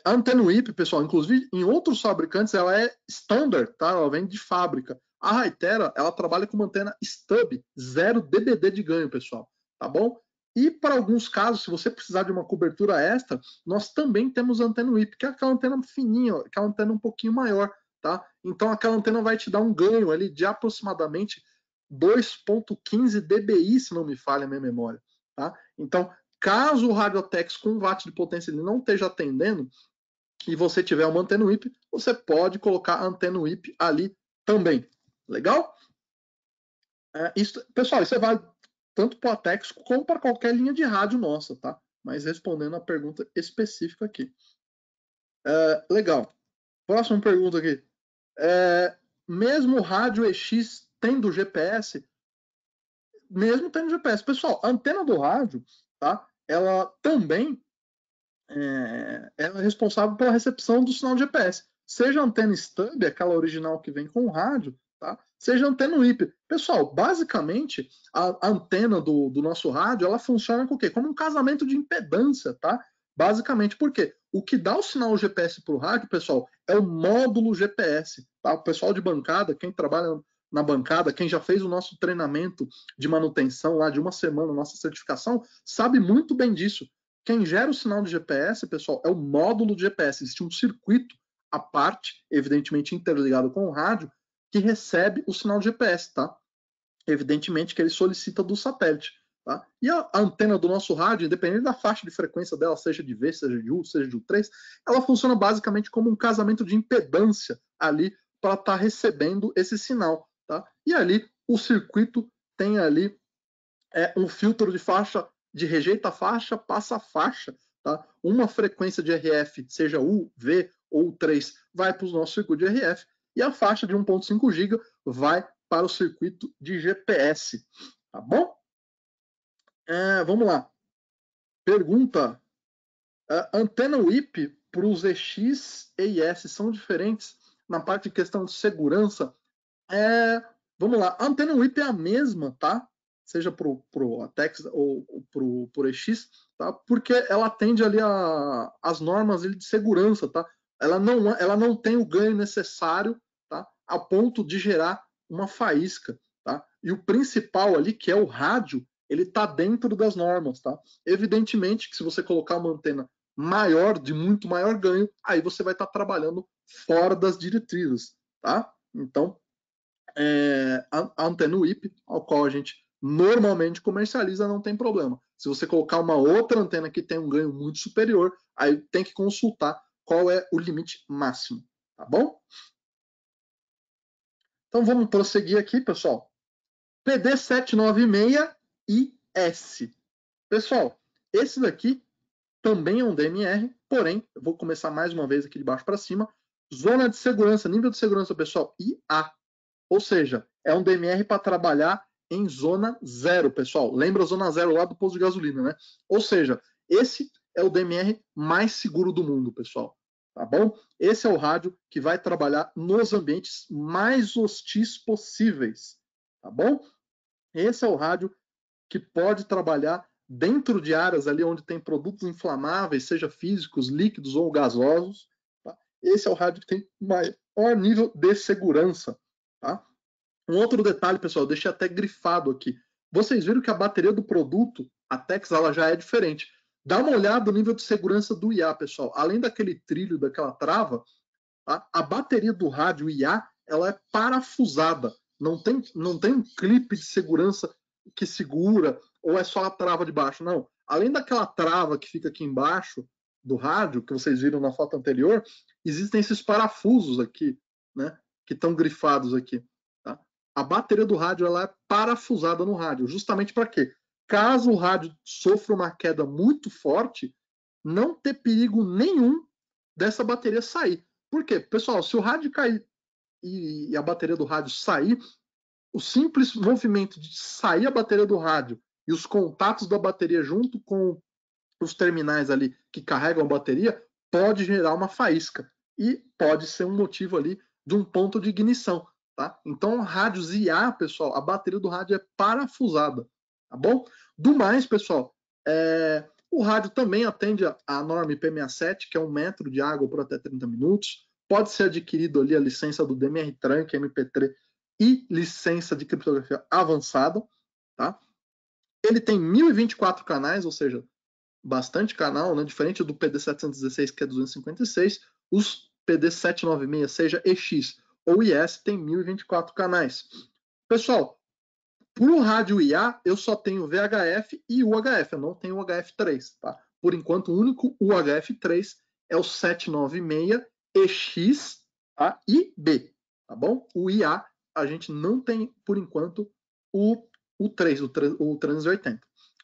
A antena WIP, pessoal, inclusive em outros fabricantes, ela é standard, tá? Ela vem de fábrica. A Hytera, ela trabalha com uma antena stub, 0 dBd de ganho, pessoal, tá bom? E para alguns casos, se você precisar de uma cobertura extra, nós também temos antena WIP, que é aquela antena fininha, aquela antena um pouquinho maior, tá? Então aquela antena vai te dar um ganho ali de aproximadamente 2.15 dBi, se não me falha a minha memória, tá? Então, caso o Radiotex com 1 watt de potência ele não esteja atendendo e você tiver uma antena WIP, você pode colocar a antena WIP ali também. Legal? Pessoal, isso vale tanto para o Atex como para qualquer linha de rádio nossa, tá? Mas respondendo a pergunta específica aqui. Legal. Próxima pergunta aqui. Mesmo o rádio EX tendo GPS? Mesmo tendo GPS. Pessoal, a antena do rádio, tá? Ela também ela é responsável pela recepção do sinal de GPS. Seja a antena stub, aquela original que vem com o rádio, tá? Seja a antena WIP. Pessoal, basicamente, a antena do nosso rádio, ela funciona com o quê? Como um casamento de impedância, tá? Basicamente, por quê? O que dá o sinal GPS para o rádio, pessoal, é o módulo GPS. Tá? O pessoal de bancada, quem trabalha na bancada, quem já fez o nosso treinamento de manutenção lá de uma semana, nossa certificação, sabe muito bem disso. Quem gera o sinal de GPS, pessoal, é o módulo de GPS. Existe um circuito à parte, evidentemente interligado com o rádio, que recebe o sinal de GPS, tá? Evidentemente que ele solicita do satélite. Tá? E a antena do nosso rádio, independente da faixa de frequência dela, seja de V, seja de U, seja de U3, ela funciona basicamente como um casamento de impedância ali para estar recebendo esse sinal. Tá? E ali o circuito tem ali um filtro de faixa, de rejeita a faixa, passa a faixa. Tá? Uma frequência de RF, seja U, V ou U3, vai para o nosso circuito de RF, e a faixa de 1.5 GB vai para o circuito de GPS. Tá bom? Vamos lá. Pergunta: antena WIP para os EX e IS são diferentes na parte de questão de segurança? Vamos lá. A antena WIP é a mesma, tá? Seja para o ATEX ou para o EX, tá? Porque ela atende ali as normas de segurança, tá? Ela não tem o ganho necessário, tá? A ponto de gerar uma faísca, tá? E o principal ali, que é o rádio, ele está dentro das normas, tá? Evidentemente que se você colocar uma antena maior, de muito maior ganho, aí você vai estar trabalhando fora das diretrizes, tá? Então, a antena WIP, ao qual a gente normalmente comercializa, não tem problema. Se você colocar uma outra antena que tem um ganho muito superior, aí tem que consultar qual é o limite máximo, tá bom? Então vamos prosseguir aqui, pessoal. PD796IS. Pessoal, esse daqui também é um DMR, porém, eu vou começar mais uma vez aqui de baixo para cima. Zona de segurança, nível de segurança, pessoal, IA. Ou seja, é um DMR para trabalhar em zona zero, pessoal. Lembra a zona zero lá do posto de gasolina, né? Ou seja, esse é o DMR mais seguro do mundo, pessoal. Tá bom? Esse é o rádio que vai trabalhar nos ambientes mais hostis possíveis. Tá bom? Esse é o rádio que pode trabalhar dentro de áreas ali onde tem produtos inflamáveis, seja físicos, líquidos ou gasosos. Tá? Esse é o rádio que tem maior nível de segurança. Tá? Um outro detalhe, pessoal, deixei até grifado aqui. Vocês viram que a bateria do produto, a Tex, ela já é diferente. Dá uma olhada no nível de segurança do IA, pessoal. Além daquele trilho, daquela trava, tá? A bateria do rádio IA, ela é parafusada. Não tem um clipe de segurança que segura, ou é só a trava de baixo. Não. Além daquela trava que fica aqui embaixo do rádio, que vocês viram na foto anterior, existem esses parafusos aqui, né? Que estão grifados aqui. Tá? A bateria do rádio ela é parafusada no rádio, justamente para quê? Caso o rádio sofra uma queda muito forte, não ter perigo nenhum dessa bateria sair. Por quê? Pessoal, se o rádio cair e a bateria do rádio sair, o simples movimento de sair a bateria do rádio e os contatos da bateria junto com os terminais ali que carregam a bateria pode gerar uma faísca e pode ser um motivo ali de um ponto de ignição, tá? Então, rádios IA, pessoal, a bateria do rádio é parafusada, tá bom? Do mais, pessoal, o rádio também atende a norma IP67, que é 1 metro de água por até 30 minutos. Pode ser adquirido ali a licença do DMR Trunk, MP3 e licença de criptografia avançada, tá? Ele tem 1024 canais, ou seja, bastante canal, né? Diferente do PD716, que é 256, os PD796, seja EX ou IS, tem 1024 canais. Pessoal, para o rádio IA, eu só tenho VHF e UHF, eu não tenho UHF3, tá? Por enquanto, o único UHF3 é o 796EX, tá? E B, tá bom? O IA, a gente não tem, por enquanto, o 3, o 380.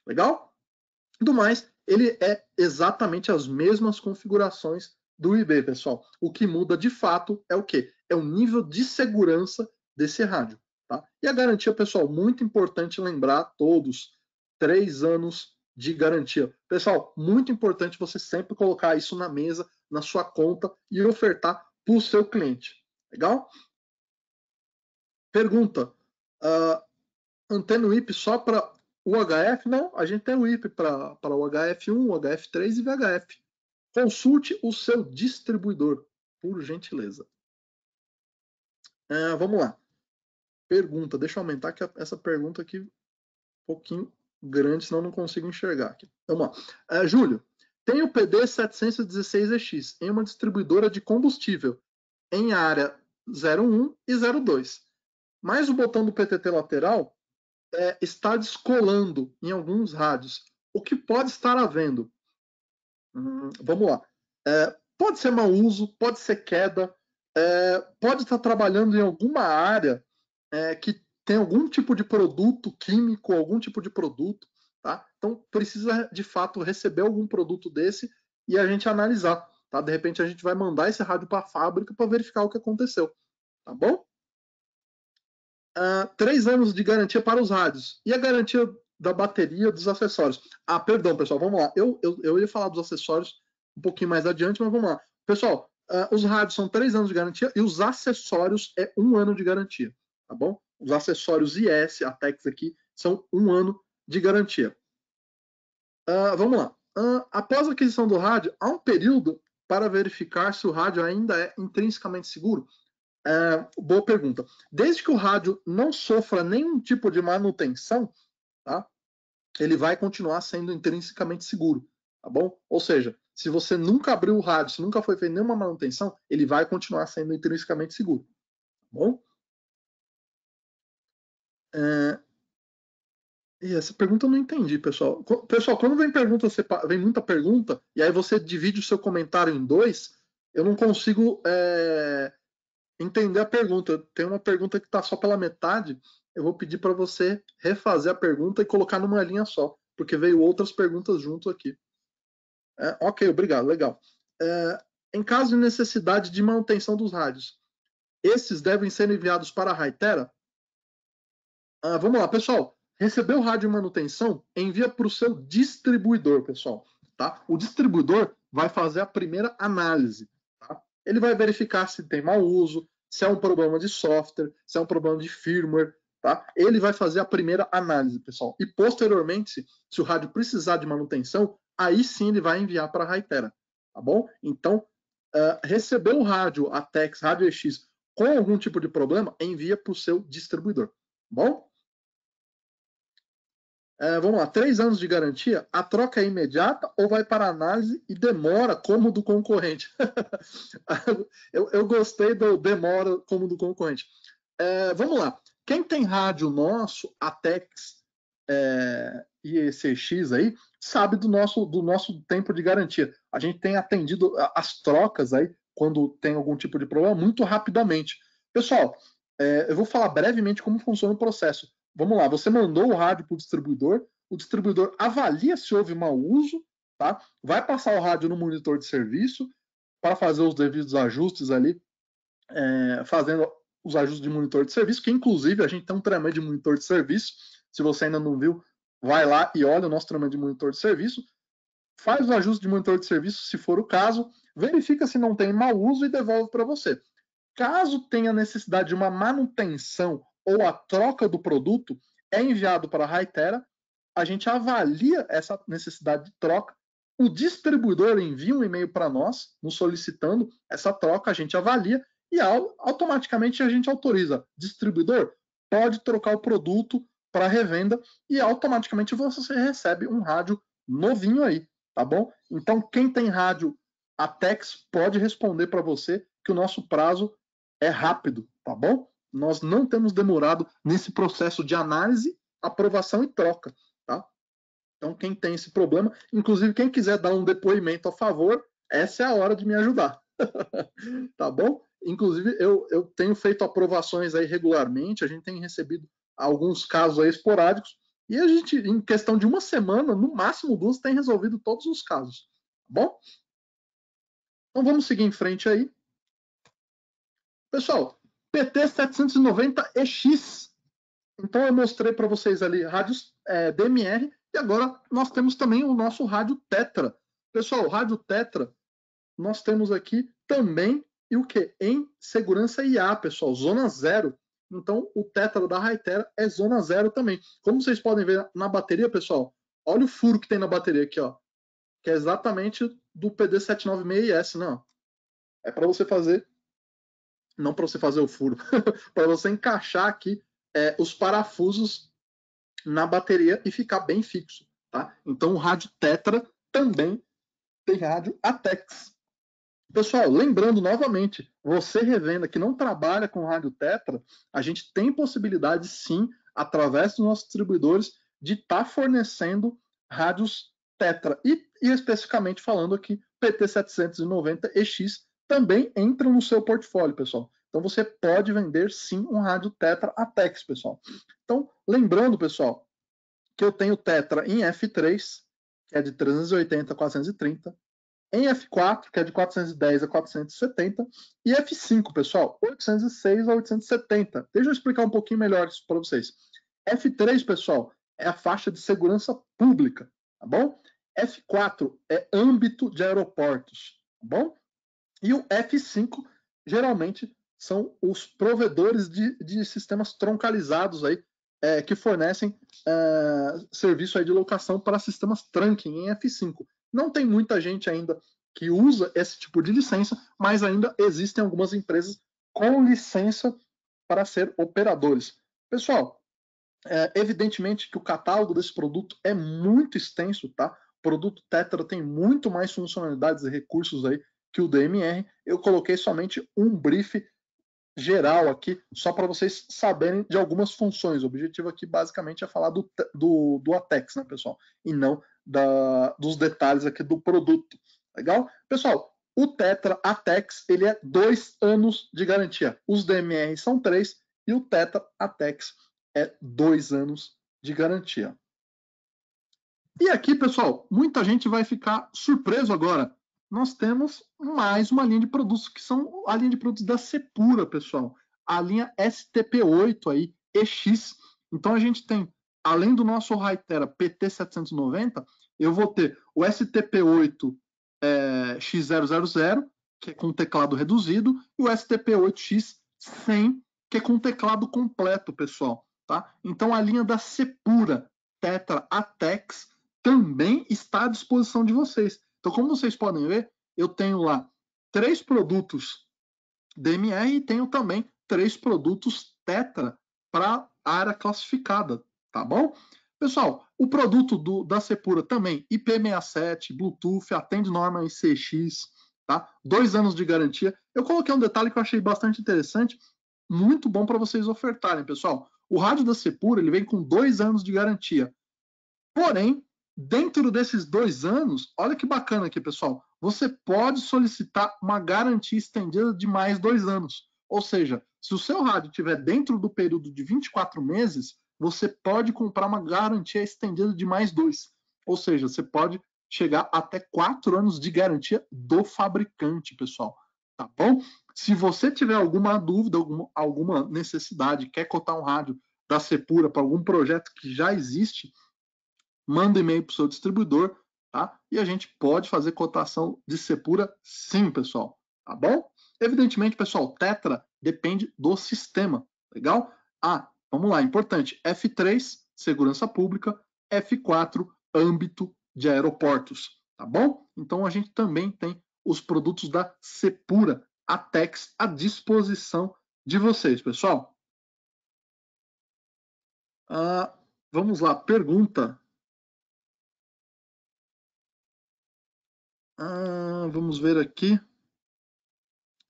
Legal? Do mais, ele é exatamente as mesmas configurações do IB, pessoal. O que muda de fato é o quê? É o nível de segurança desse rádio. Tá? E a garantia, pessoal, muito importante lembrar a todos, 3 anos de garantia. Pessoal, muito importante você sempre colocar isso na mesa, na sua conta e ofertar para o seu cliente. Legal? Pergunta, antena WIP só para UHF? Não, a gente tem o WIP para o HF1, HF3 e VHF. Consulte o seu distribuidor, por gentileza. Vamos lá. pergunta. Deixa eu aumentar que essa pergunta aqui é um pouquinho grande, senão eu não consigo enxergar aqui. Vamos lá. Júlio, tem o PD 716EX em uma distribuidora de combustível em área 01 e 02. Mas o botão do PTT lateral está descolando em alguns rádios. O que pode estar havendo? Vamos lá. Pode ser mau uso, pode ser queda, pode estar trabalhando em alguma área que tem algum tipo de produto químico, algum tipo de produto, tá? Então precisa de fato receber algum produto desse e a gente analisar, tá? De repente a gente vai mandar esse rádio para a fábrica para verificar o que aconteceu, tá bom? 3 anos de garantia para os rádios. E a garantia da bateria dos acessórios? Perdão, pessoal, vamos lá. Eu ia falar dos acessórios um pouquinho mais adiante, mas vamos lá. Pessoal, os rádios são 3 anos de garantia e os acessórios é 1 ano de garantia, tá bom? Os acessórios IS, a Tex aqui, são 1 ano de garantia. Vamos lá. Após a aquisição do rádio, há um período para verificar se o rádio ainda é intrinsecamente seguro? Boa pergunta. Desde que o rádio não sofra nenhum tipo de manutenção, tá? Ele vai continuar sendo intrinsecamente seguro, tá bom? Ou seja, se você nunca abriu o rádio, se nunca foi feita nenhuma manutenção, ele vai continuar sendo intrinsecamente seguro, tá bom? E essa pergunta eu não entendi, pessoal. Pessoal, quando vem pergunta, vem muita pergunta, e aí você divide o seu comentário em 2, eu não consigo entender a pergunta. Tem uma pergunta que está só pela metade, eu vou pedir para você refazer a pergunta e colocar numa linha só, porque veio outras perguntas junto aqui. Ok, obrigado, legal. Em caso de necessidade de manutenção dos rádios, esses devem ser enviados para a Hytera? Vamos lá, pessoal. Recebeu o rádio de manutenção, envia para o seu distribuidor, pessoal. Tá? O distribuidor vai fazer a primeira análise. Tá? Ele vai verificar se tem mau uso, se é um problema de software, se é um problema de firmware. Tá? Ele vai fazer a primeira análise, pessoal. E posteriormente, se o rádio precisar de manutenção, aí sim ele vai enviar para a Hytera. Tá bom? Então, recebeu o rádio, a Tex, Rádio EX, com algum tipo de problema, envia para o seu distribuidor. Tá bom? Vamos lá, 3 anos de garantia, a troca é imediata ou vai para análise e demora como do concorrente? eu gostei do demora como do concorrente. Vamos lá, quem tem rádio nosso, Atex e ECX aí, sabe do nosso tempo de garantia. A gente tem atendido as trocas aí, quando tem algum tipo de problema, muito rapidamente. Pessoal, eu vou falar brevemente como funciona o processo. Vamos lá, você mandou o rádio para o distribuidor avalia se houve mau uso, tá? Vai passar o rádio no monitor de serviço para fazer os devidos ajustes ali, fazendo os ajustes de monitor de serviço, que inclusive a gente tem um treinamento de monitor de serviço. Se você ainda não viu, vai lá e olha o nosso treinamento de monitor de serviço, faz o ajuste de monitor de serviço, se for o caso, verifica se não tem mau uso e devolve para você. Caso tenha necessidade de uma manutenção ou a troca do produto, é enviado para a Hytera, a gente avalia essa necessidade de troca, o distribuidor envia um e-mail para nós, nos solicitando essa troca, a gente avalia e automaticamente a gente autoriza. Distribuidor, pode trocar o produto para revenda e automaticamente você recebe um rádio novinho aí, tá bom? Então, quem tem rádio Atex pode responder para você que o nosso prazo é rápido, tá bom? Nós não temos demorado nesse processo de análise, aprovação e troca, tá? Então, quem tem esse problema, inclusive quem quiser dar um depoimento a favor, essa é a hora de me ajudar, tá bom? Inclusive, eu tenho feito aprovações aí regularmente, a gente tem recebido alguns casos aí esporádicos, e a gente, em questão de uma semana, no máximo 2, tem resolvido todos os casos, tá bom? Então, vamos seguir em frente aí. Pessoal, PT 790EX. Então eu mostrei para vocês ali rádios DMR e agora nós temos também o nosso rádio Tetra. Pessoal, o rádio Tetra nós temos aqui também e o que? Em segurança IA, pessoal, zona 0. Então o Tetra da Hytera é zona 0 também. Como vocês podem ver na bateria, pessoal, olha o furo que tem na bateria aqui, ó, que é exatamente do PD796IS, não. É para você fazer, não para você fazer o furo, para você encaixar aqui os parafusos na bateria e ficar bem fixo, tá? Então o rádio Tetra também tem rádio ATEX. Pessoal, lembrando novamente, você revenda que não trabalha com rádio Tetra, a gente tem possibilidade sim, através dos nossos distribuidores, de estar fornecendo rádios Tetra. E especificamente falando aqui, PT790EX também entra no seu portfólio, pessoal. Então você pode vender sim um rádio Tetra ATEX, pessoal. Então, lembrando, pessoal, que eu tenho Tetra em F3, que é de 380 a 430, em F4, que é de 410 a 470, e F5, pessoal, 806 a 870. Deixa eu explicar um pouquinho melhor isso para vocês. F3, pessoal, é a faixa de segurança pública, tá bom? F4 é âmbito de aeroportos, tá bom? E o F5, geralmente, são os provedores de sistemas troncalizados aí, que fornecem serviço aí de locação para sistemas trunking em F5. Não tem muita gente ainda que usa esse tipo de licença, mas ainda existem algumas empresas com licença para ser operadores. Pessoal, evidentemente que o catálogo desse produto é muito extenso, tá? O produto Tetra tem muito mais funcionalidades e recursos aí que o DMR. Eu coloquei somente um brief geral aqui, só para vocês saberem de algumas funções. O objetivo aqui basicamente é falar do ATEX, né, pessoal? E não dos detalhes aqui do produto. Legal? Pessoal, o Tetra ATEX, ele é 2 anos de garantia. Os DMR são 3 e o Tetra ATEX é 2 anos de garantia. E aqui, pessoal, muita gente vai ficar surpreso agora. Nós temos mais uma linha de produtos, que são a linha de produtos da Sepura, pessoal. A linha STP8 aí, EX. Então a gente tem, além do nosso Hytera PT790, eu vou ter o STP8 X000, que é com teclado reduzido, e o STP8X100, que é com teclado completo, pessoal. Tá? Então a linha da Sepura Tetra ATEX também está à disposição de vocês. Então, como vocês podem ver, eu tenho lá 3 produtos DMR e tenho também 3 produtos Tetra para a área classificada, tá bom? Pessoal, o produto da Sepura também, IP67, Bluetooth, atende norma ICX, tá? 2 anos de garantia. Eu coloquei um detalhe que eu achei bastante interessante, muito bom para vocês ofertarem, pessoal. O rádio da Sepura, ele vem com 2 anos de garantia. Porém, dentro desses 2 anos, olha que bacana aqui, pessoal, você pode solicitar uma garantia estendida de mais 2 anos. Ou seja, se o seu rádio estiver dentro do período de 24 meses, você pode comprar uma garantia estendida de mais 2. Ou seja, você pode chegar até 4 anos de garantia do fabricante, pessoal. Tá bom? Se você tiver alguma dúvida, alguma necessidade, quer cotar um rádio da Sepura para algum projeto que já existe, manda e-mail para o seu distribuidor, tá? E a gente pode fazer cotação de Sepura sim, pessoal, tá bom? Evidentemente, pessoal, Tetra depende do sistema, legal? Vamos lá, importante, F3, segurança pública, F4, âmbito de aeroportos, tá bom? Então a gente também tem os produtos da Sepura ATEX à disposição de vocês, pessoal. Vamos lá, pergunta. Vamos ver aqui.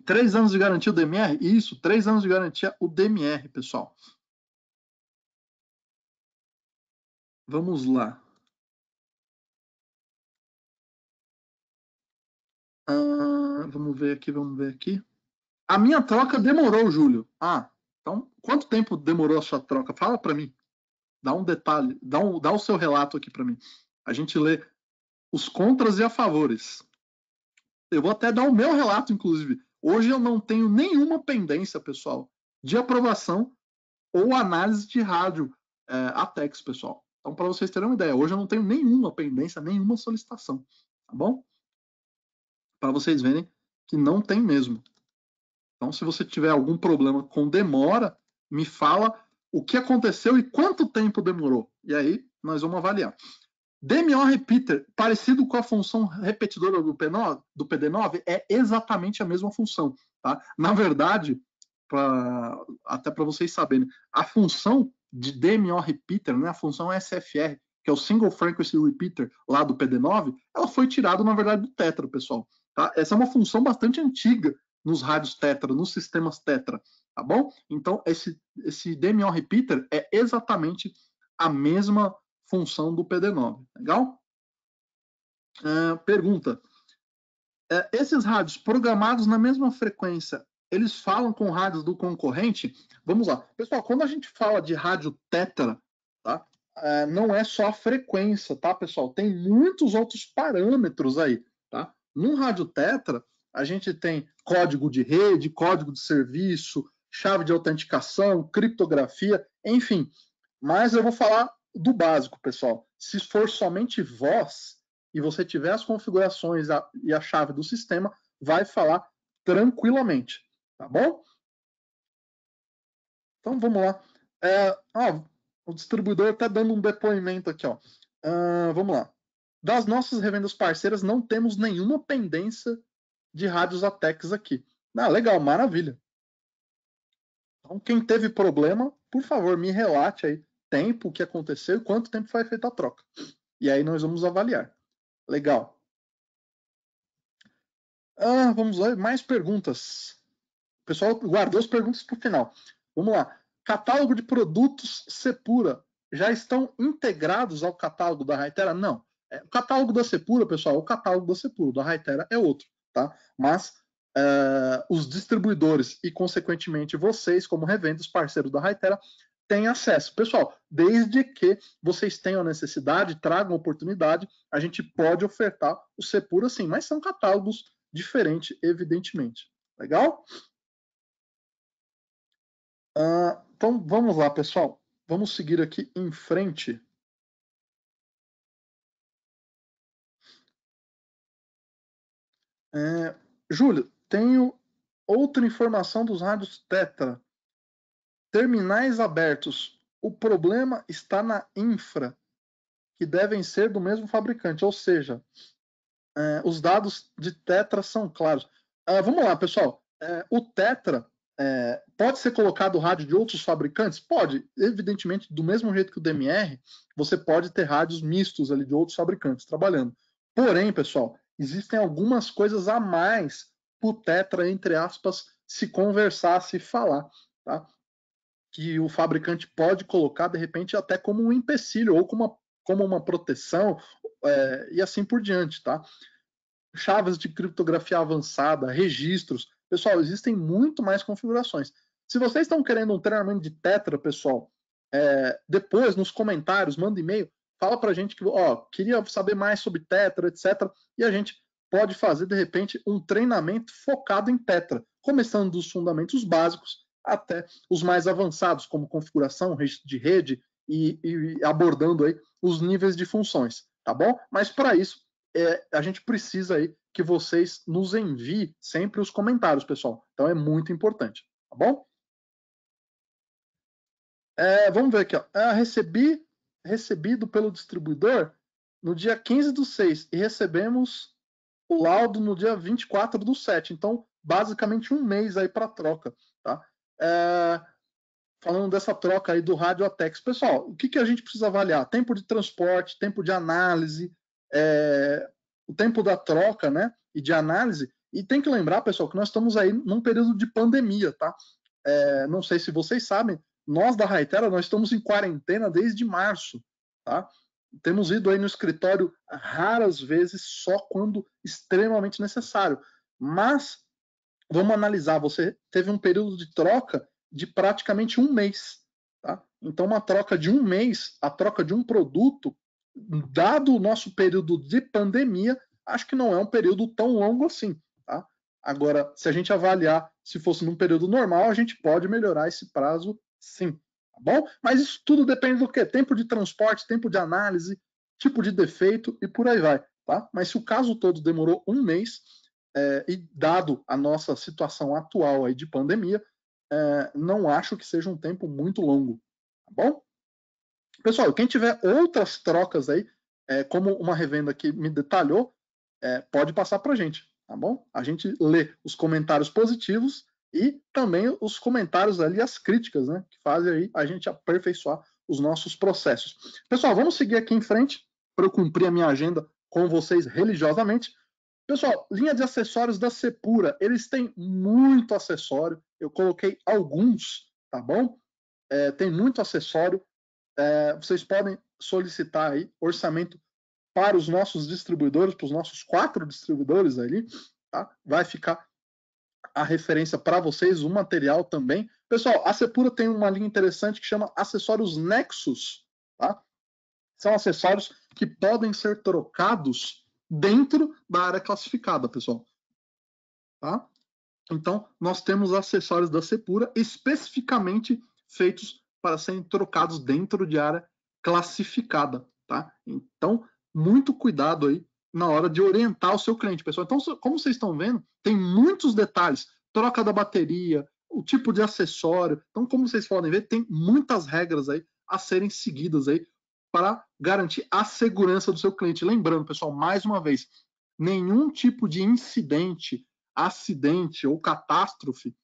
3 anos de garantia o DMR? Isso, 3 anos de garantia o DMR, pessoal. Vamos lá. Vamos ver aqui. A minha troca demorou, Júlio. Então, quanto tempo demorou a sua troca? Fala para mim. Dá um detalhe, dá o seu relato aqui para mim. A gente lê os contras e a favores. Eu vou até dar o meu relato, inclusive. Hoje eu não tenho nenhuma pendência, pessoal, de aprovação ou análise de rádio ATEX, pessoal. Então, para vocês terem uma ideia, hoje eu não tenho nenhuma pendência, nenhuma solicitação, tá bom? Para vocês verem que não tem mesmo. Então, se você tiver algum problema com demora, me fala o que aconteceu e quanto tempo demorou. E aí, nós vamos avaliar. DMO Repeater, parecido com a função repetidora do PD9, é exatamente a mesma função. Tá? Na verdade, até para vocês saberem, a função de DMO Repeater, né, a função SFR, que é o Single Frequency Repeater lá do PD9, ela foi tirada, na verdade, do Tetra, pessoal. Tá? Essa é uma função bastante antiga nos rádios Tetra, nos sistemas Tetra, tá bom? Então, esse DMO Repeater é exatamente a mesma função do PD9, legal? Pergunta. Esses rádios programados na mesma frequência, eles falam com rádios do concorrente? Vamos lá. Pessoal, quando a gente fala de rádio Tetra, tá? Não é só a frequência, tá, pessoal? Tem muitos outros parâmetros aí, tá? No rádio Tetra, a gente tem código de rede, código de serviço, chave de autenticação, criptografia, enfim. Mas eu vou falar do básico, pessoal. Se for somente voz e você tiver as configurações e a chave do sistema, vai falar tranquilamente, tá bom? Então vamos lá. O distribuidor está dando um depoimento aqui, ó. Vamos lá. Das nossas revendas parceiras, não temos nenhuma pendência de rádios ATEX aqui. Legal, maravilha. Então, quem teve problema, por favor, me relate aí tempo, o que aconteceu e quanto tempo foi feita a troca. E aí nós vamos avaliar. Legal. Vamos lá, mais perguntas. O pessoal guardou as perguntas para o final. Vamos lá. Catálogo de produtos Sepura já estão integrados ao catálogo da Hytera? Não. O catálogo da Sepura, pessoal, o catálogo da Sepura, da Hytera é outro, tá? Mas os distribuidores e, consequentemente, vocês, como revendas, parceiros da Hytera, têm acesso. Pessoal, desde que vocês tenham necessidade, tragam oportunidade, a gente pode ofertar o Sepura sim, mas são catálogos diferentes, evidentemente. Legal? Então, vamos lá, pessoal. Vamos seguir aqui em frente. Júlio, tenho outra informação dos rádios Tetra. Terminais abertos. O problema está na infra, que devem ser do mesmo fabricante. Ou seja, os dados de Tetra são claros. Vamos lá, pessoal. O Tetra pode ser colocado rádio de outros fabricantes? Pode. Evidentemente, do mesmo jeito que o DMR, você pode ter rádios mistos ali de outros fabricantes trabalhando. Porém, pessoal, existem algumas coisas a mais para o Tetra, entre aspas, se conversar, se falar, tá? Que o fabricante pode colocar, de repente, até como um empecilho ou como uma proteção e assim por diante, tá? Chaves de criptografia avançada, registros. Pessoal, existem muito mais configurações. Se vocês estão querendo um treinamento de Tetra, pessoal, depois nos comentários, manda e-mail, fala pra gente que queria saber mais sobre Tetra, etc. E a gente pode fazer, de repente, um treinamento focado em Tetra, começando dos fundamentos básicos até os mais avançados, como configuração de rede e abordando aí os níveis de funções, tá bom? Mas para isso, a gente precisa aí que vocês nos enviem sempre os comentários, pessoal. Então é muito importante, tá bom? Vamos ver aqui, ó. Recebido pelo distribuidor no dia 15/6 e recebemos o laudo no dia 24/7. Então, basicamente um mês aí para troca, tá? Falando dessa troca aí do rádio ATEX. Pessoal, o que a gente precisa avaliar? Tempo de transporte, tempo de análise, o tempo da troca, né? E de análise. E tem que lembrar, pessoal, que nós estamos aí num período de pandemia, tá? Não sei se vocês sabem, nós da Hytera, nós estamos em quarentena desde março, tá? Temos ido aí no escritório raras vezes, só quando extremamente necessário. Mas, vamos analisar, você teve um período de troca de praticamente um mês, tá? Então, uma troca de um mês, a troca de um produto, dado o nosso período de pandemia, acho que não é um período tão longo assim, tá? Agora, se a gente avaliar, se fosse num período normal, a gente pode melhorar esse prazo, sim, tá bom? Mas isso tudo depende do quê? Tempo de transporte, tempo de análise, tipo de defeito e por aí vai, tá? Mas se o caso todo demorou um mês, e dado a nossa situação atual aí de pandemia, não acho que seja um tempo muito longo, tá bom? Pessoal, quem tiver outras trocas aí, como uma revenda que me detalhou, pode passar para a gente, tá bom? A gente lê os comentários positivos e também os comentários ali, as críticas, né, que fazem aí a gente aperfeiçoar os nossos processos. Pessoal, vamos seguir aqui em frente para eu cumprir a minha agenda com vocês religiosamente. Pessoal, linha de acessórios da Sepura, eles têm muito acessório, eu coloquei alguns, tá bom? Tem muito acessório, vocês podem solicitar aí orçamento para os nossos distribuidores, para os nossos 4 distribuidores ali, tá? Vai ficar a referência para vocês, o material também. Pessoal, a Sepura tem uma linha interessante que chama acessórios Nexus, tá? São acessórios que podem ser trocados dentro da área classificada, pessoal. Tá? Então, nós temos acessórios da Sepura especificamente feitos para serem trocados dentro de área classificada. Tá? Então, muito cuidado aí na hora de orientar o seu cliente, pessoal. Então, como vocês estão vendo, tem muitos detalhes. Troca da bateria, o tipo de acessório. Então, como vocês podem ver, tem muitas regras aí a serem seguidas aí para garantir a segurança do seu cliente. Lembrando, pessoal, mais uma vez, nenhum tipo de incidente, acidente ou catástrofe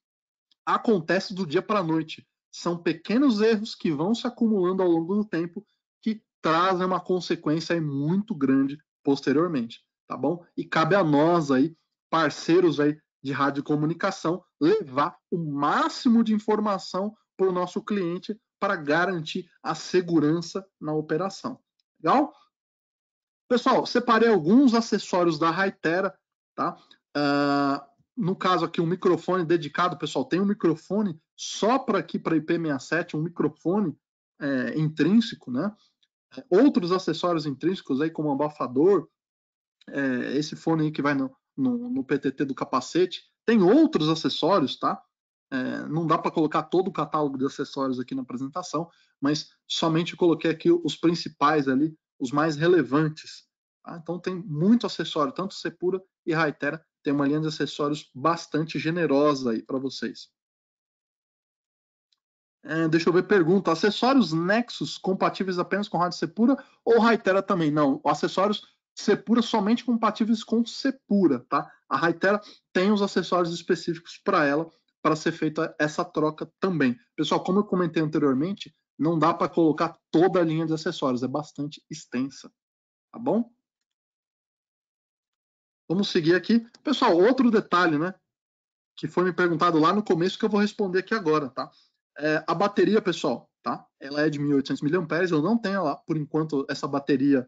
acontece do dia para a noite. São pequenos erros que vão se acumulando ao longo do tempo que trazem uma consequência muito grande posteriormente, tá bom? E cabe a nós aí, parceiros aí de radiocomunicação, levar o máximo de informação para o nosso cliente para garantir a segurança na operação. Legal? Pessoal, separei alguns acessórios da Hytera, tá? No caso aqui, um microfone dedicado, pessoal, tem um microfone só para aqui, para IP67, um microfone intrínseco, né? Outros acessórios intrínsecos aí, como abafador, esse fone aí que vai no PTT do capacete, tem outros acessórios, tá? Não dá para colocar todo o catálogo de acessórios aqui na apresentação, mas somente coloquei aqui os principais ali, os mais relevantes. Tá? Então tem muito acessório, tanto Sepura e Hytera tem uma linha de acessórios bastante generosa aí para vocês. Deixa eu ver, pergunta, acessórios Nexus compatíveis apenas com rádio Sepura ou Hytera também? Não, acessórios Sepura somente compatíveis com Sepura, tá? A Hytera tem os acessórios específicos para ela, para ser feita essa troca também. Pessoal, como eu comentei anteriormente, não dá para colocar toda a linha de acessórios, é bastante extensa, tá bom? Vamos seguir aqui. Pessoal, outro detalhe, né, que foi me perguntado lá no começo que eu vou responder aqui agora, tá? A bateria, pessoal, tá? Ela é de 1.800 mAh, eu não tenho lá, por enquanto, essa bateria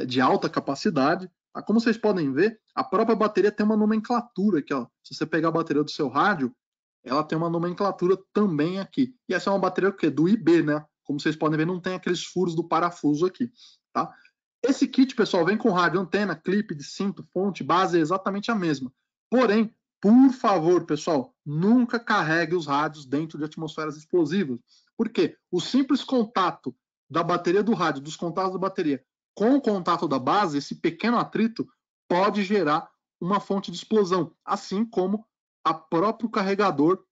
de alta capacidade. Tá? Como vocês podem ver, a própria bateria tem uma nomenclatura aqui, ó. Se você pegar a bateria do seu rádio, ela tem uma nomenclatura também aqui. E essa é uma bateria o quê? Do IB, né? Como vocês podem ver, não tem aqueles furos do parafuso aqui, tá? Esse kit, pessoal, vem com rádio, antena, clipe de cinto, fonte, base, é exatamente a mesma. Porém, por favor, pessoal, nunca carregue os rádios dentro de atmosferas explosivas. Por quê? O simples contato da bateria do rádio, dos contatos da bateria, com o contato da base, esse pequeno atrito pode gerar uma fonte de explosão, assim como a próprio carregador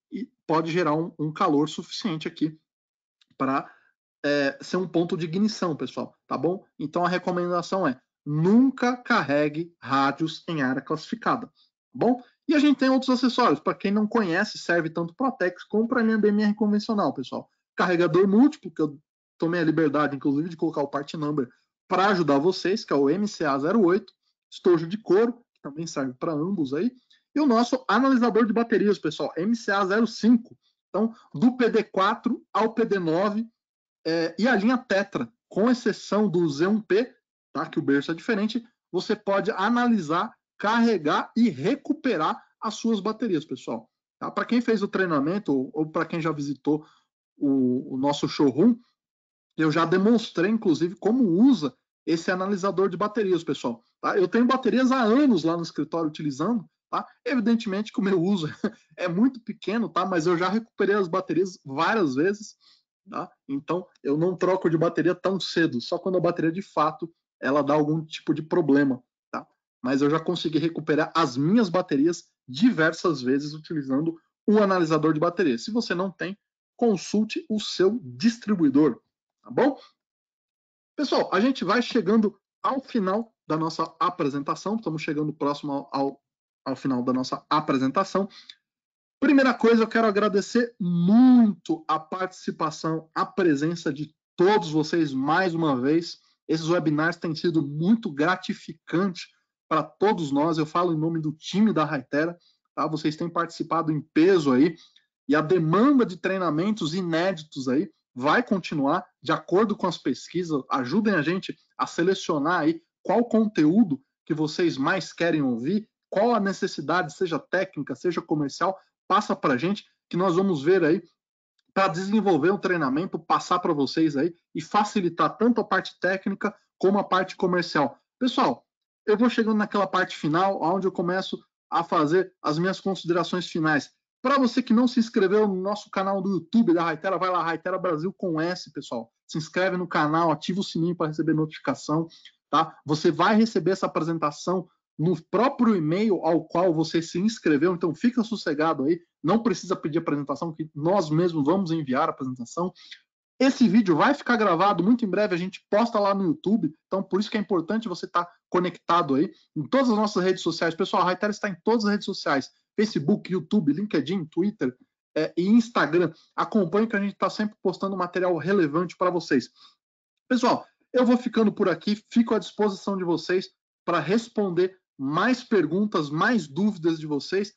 pode gerar um calor suficiente aqui para ser um ponto de ignição, pessoal, tá bom? Então a recomendação é nunca carregue rádios em área classificada, tá bom? E a gente tem outros acessórios, para quem não conhece, serve tanto para a Tex como para a linha BMR convencional, pessoal. Carregador múltiplo, que eu tomei a liberdade, inclusive, de colocar o part number para ajudar vocês, que é o MCA08, estojo de couro, que também serve para ambos aí, e o nosso analisador de baterias, pessoal, MCA05. Então, do PD4 ao PD9, e a linha Tetra, com exceção do Z1P, tá, que o berço é diferente, você pode analisar, carregar e recuperar as suas baterias, pessoal. Tá? Para quem fez o treinamento ou para quem já visitou o nosso showroom, eu já demonstrei, inclusive, como usa esse analisador de baterias, pessoal. Tá? Eu tenho baterias há anos lá no escritório utilizando, tá? Evidentemente que o meu uso é muito pequeno, tá? Mas eu já recuperei as baterias várias vezes, tá? Então, eu não troco de bateria tão cedo, só quando a bateria, de fato, ela dá algum tipo de problema, tá? Mas eu já consegui recuperar as minhas baterias diversas vezes utilizando o analisador de baterias. Se você não tem, consulte o seu distribuidor, tá bom? Pessoal, a gente vai chegando ao final da nossa apresentação, estamos chegando próximo ao final da nossa apresentação. Primeira coisa, eu quero agradecer muito a participação, a presença de todos vocês mais uma vez. Esses webinars têm sido muito gratificantes para todos nós. Eu falo em nome do time da Hytera, tá? Vocês têm participado em peso aí e a demanda de treinamentos inéditos aí vai continuar de acordo com as pesquisas. Ajudem a gente a selecionar aí qual conteúdo que vocês mais querem ouvir, qual a necessidade, seja técnica, seja comercial, passa para a gente, que nós vamos ver aí para desenvolver um treinamento, passar para vocês aí e facilitar tanto a parte técnica como a parte comercial. Pessoal, eu vou chegando naquela parte final, onde eu começo a fazer as minhas considerações finais. Para você que não se inscreveu no nosso canal do YouTube da Hytera, vai lá, Hytera Brasil com S, pessoal. Se inscreve no canal, ativa o sininho para receber notificação, tá? Você vai receber essa apresentação no próprio e-mail ao qual você se inscreveu, então fica sossegado aí, não precisa pedir apresentação, que nós mesmos vamos enviar a apresentação. Esse vídeo vai ficar gravado, muito em breve a gente posta lá no YouTube, então por isso que é importante você estar conectado aí em todas as nossas redes sociais. Pessoal, a Hytera está em todas as redes sociais, Facebook, YouTube, LinkedIn, Twitter e Instagram. Acompanhe que a gente está sempre postando material relevante para vocês. Pessoal, eu vou ficando por aqui, fico à disposição de vocês para responder mais perguntas, mais dúvidas de vocês.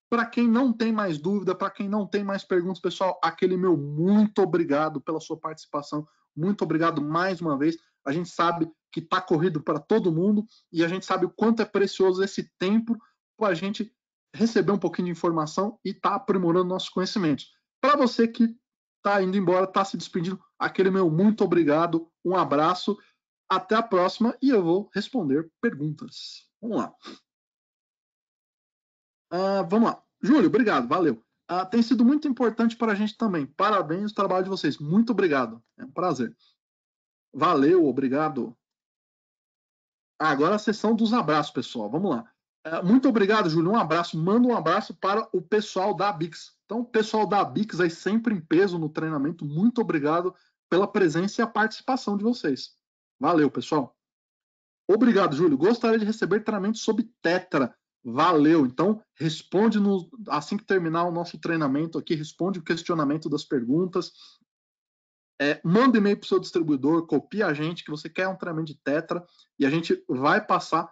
Para quem não tem mais dúvida, para quem não tem mais perguntas, pessoal, aquele meu muito obrigado pela sua participação. Muito obrigado mais uma vez. A gente sabe que está corrido para todo mundo e a gente sabe o quanto é precioso esse tempo para a gente receber um pouquinho de informação e estar aprimorando nossos conhecimentos. Para você que está indo embora, está se despedindo, aquele meu muito obrigado, um abraço, até a próxima e eu vou responder perguntas. Vamos lá. Vamos lá. Júlio, obrigado, valeu. Tem sido muito importante para a gente também. Parabéns pelo trabalho de vocês. Muito obrigado. É um prazer. Valeu, obrigado. Agora a sessão dos abraços, pessoal. Vamos lá. Muito obrigado, Júlio. Um abraço. Manda um abraço para o pessoal da Bix. Então, o pessoal da Bix aí sempre em peso no treinamento. Muito obrigado pela presença e a participação de vocês. Valeu, pessoal. Obrigado, Júlio. Gostaria de receber treinamento sobre Tetra. Valeu. Então, responde assim que terminar o nosso treinamento aqui, responde o questionamento das perguntas. Manda e-mail para o seu distribuidor, copia a gente que você quer um treinamento de Tetra e a gente vai passar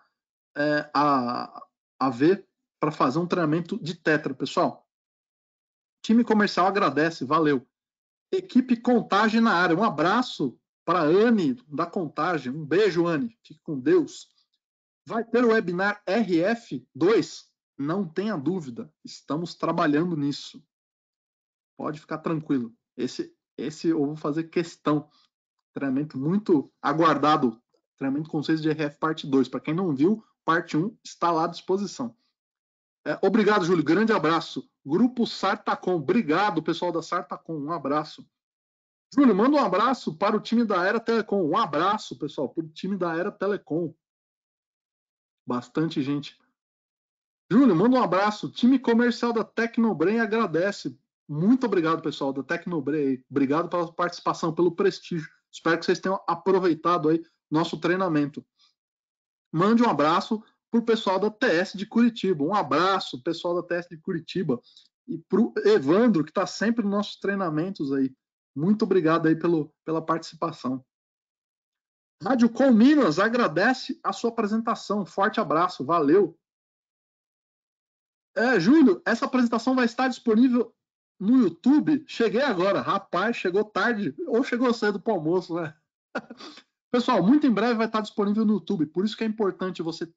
a ver para fazer um treinamento de Tetra, pessoal. Time comercial agradece, valeu. Equipe Contagem na área. Um abraço para a Anne da Contagem. Um beijo, Anne. Fique com Deus. Vai ter o webinar RF2? Não tenha dúvida. Estamos trabalhando nisso. Pode ficar tranquilo. Esse eu vou fazer questão. Treinamento muito aguardado. Treinamento Conceitos de RF parte 2. Para quem não viu, parte 1 está lá à disposição. Obrigado, Júlio. Grande abraço. Grupo Sartacom. Obrigado, pessoal da Sartacom. Um abraço. Júlio, manda um abraço para o time da Era Telecom. Um abraço, pessoal, para o time da Era Telecom. Bastante gente. Júlio, manda um abraço. Time comercial da Tecnobrain agradece. Muito obrigado, pessoal da Tecnobrain. Obrigado pela participação, pelo prestígio. Espero que vocês tenham aproveitado aí nosso treinamento. Mande um abraço para o pessoal da TS de Curitiba. Um abraço, pessoal da TS de Curitiba. E para o Evandro, que está sempre nos nossos treinamentos aí. Muito obrigado aí pela participação. Rádio Com Minas agradece a sua apresentação. Forte abraço, valeu. Júlio, essa apresentação vai estar disponível no YouTube. Cheguei agora, rapaz, chegou tarde ou chegou cedo para o almoço, né? Pessoal, muito em breve vai estar disponível no YouTube. Por isso que é importante você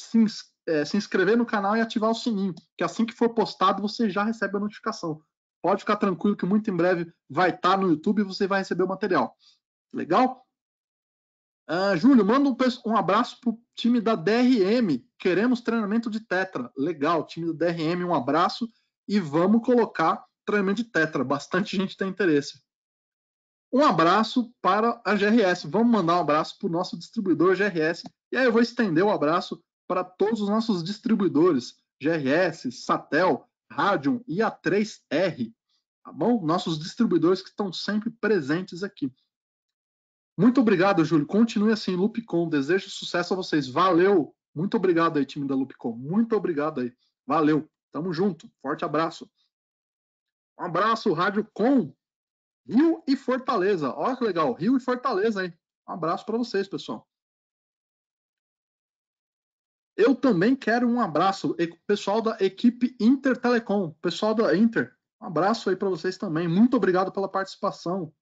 se inscrever no canal e ativar o sininho, que assim que for postado você já recebe a notificação. Pode ficar tranquilo que muito em breve vai estar no YouTube e você vai receber o material. Legal? Júlio, manda um abraço para o time da DRM. Queremos treinamento de Tetra. Legal, time da DRM, um abraço. E vamos colocar treinamento de Tetra. Bastante gente tem interesse. Um abraço para a GRS. Vamos mandar um abraço para o nosso distribuidor GRS. E aí eu vou estender o abraço para todos os nossos distribuidores. GRS, Satel, Radion e A3R. Tá bom? Nossos distribuidores que estão sempre presentes aqui. Muito obrigado, Júlio. Continue assim, Lupicom. Desejo sucesso a vocês. Valeu. Muito obrigado aí, time da Lupicom. Muito obrigado aí. Valeu. Tamo junto. Forte abraço. Um abraço, Rádio Com, Rio e Fortaleza. Olha que legal, Rio e Fortaleza aí. Um abraço para vocês, pessoal. Eu também quero um abraço, pessoal da equipe Inter Telecom, pessoal da Inter. Um abraço aí para vocês também. Muito obrigado pela participação.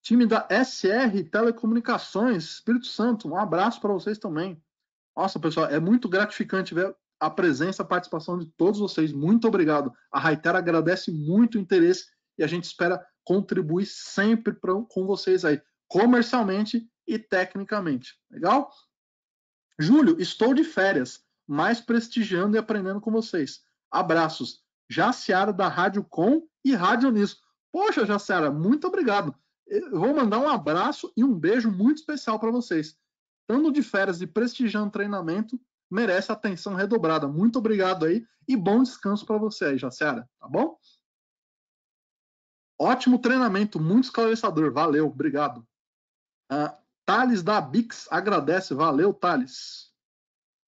Time da SR Telecomunicações, Espírito Santo, um abraço para vocês também. Nossa, pessoal, é muito gratificante ver a presença, a participação de todos vocês. Muito obrigado. A Hytera agradece muito o interesse e a gente espera contribuir sempre com vocês aí, comercialmente e tecnicamente. Legal? Júlio, estou de férias, mais prestigiando e aprendendo com vocês. Abraços. Jaciara da Rádio Com e Rádio Nisso. Poxa, Jaciara, muito obrigado. Eu vou mandar um abraço e um beijo muito especial para vocês. Estando de férias e prestigiando o treinamento, merece atenção redobrada. Muito obrigado aí e bom descanso para você aí, Jaciara, tá bom? Ótimo treinamento, muito esclarecedor. Valeu, obrigado. Thales da Bix agradece. Valeu, Thales.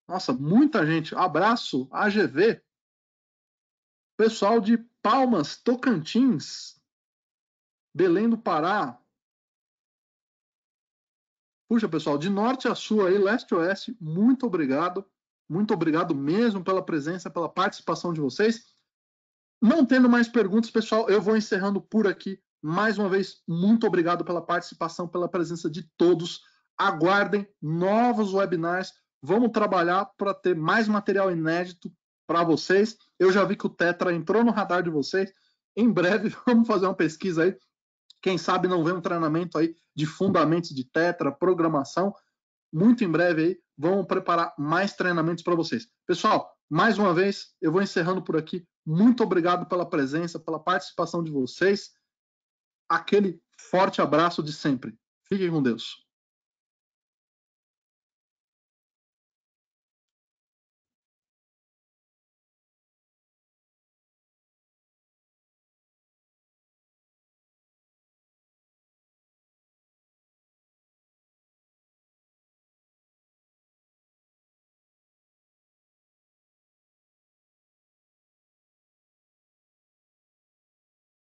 Nossa, muita gente. Abraço, AGV. Pessoal de Palmas, Tocantins, Belém do Pará. Puxa, pessoal, de norte a sul aí, leste a oeste, muito obrigado. Muito obrigado mesmo pela presença, pela participação de vocês. Não tendo mais perguntas, pessoal, eu vou encerrando por aqui. Mais uma vez, muito obrigado pela participação, pela presença de todos. Aguardem novos webinars. Vamos trabalhar para ter mais material inédito para vocês. Eu já vi que o Tetra entrou no radar de vocês. Em breve, vamos fazer uma pesquisa aí. Quem sabe não vem um treinamento aí de fundamentos de Tetra, programação. Muito em breve aí, vamos preparar mais treinamentos para vocês. Pessoal, mais uma vez, eu vou encerrando por aqui. Muito obrigado pela presença, pela participação de vocês. Aquele forte abraço de sempre. Fiquem com Deus.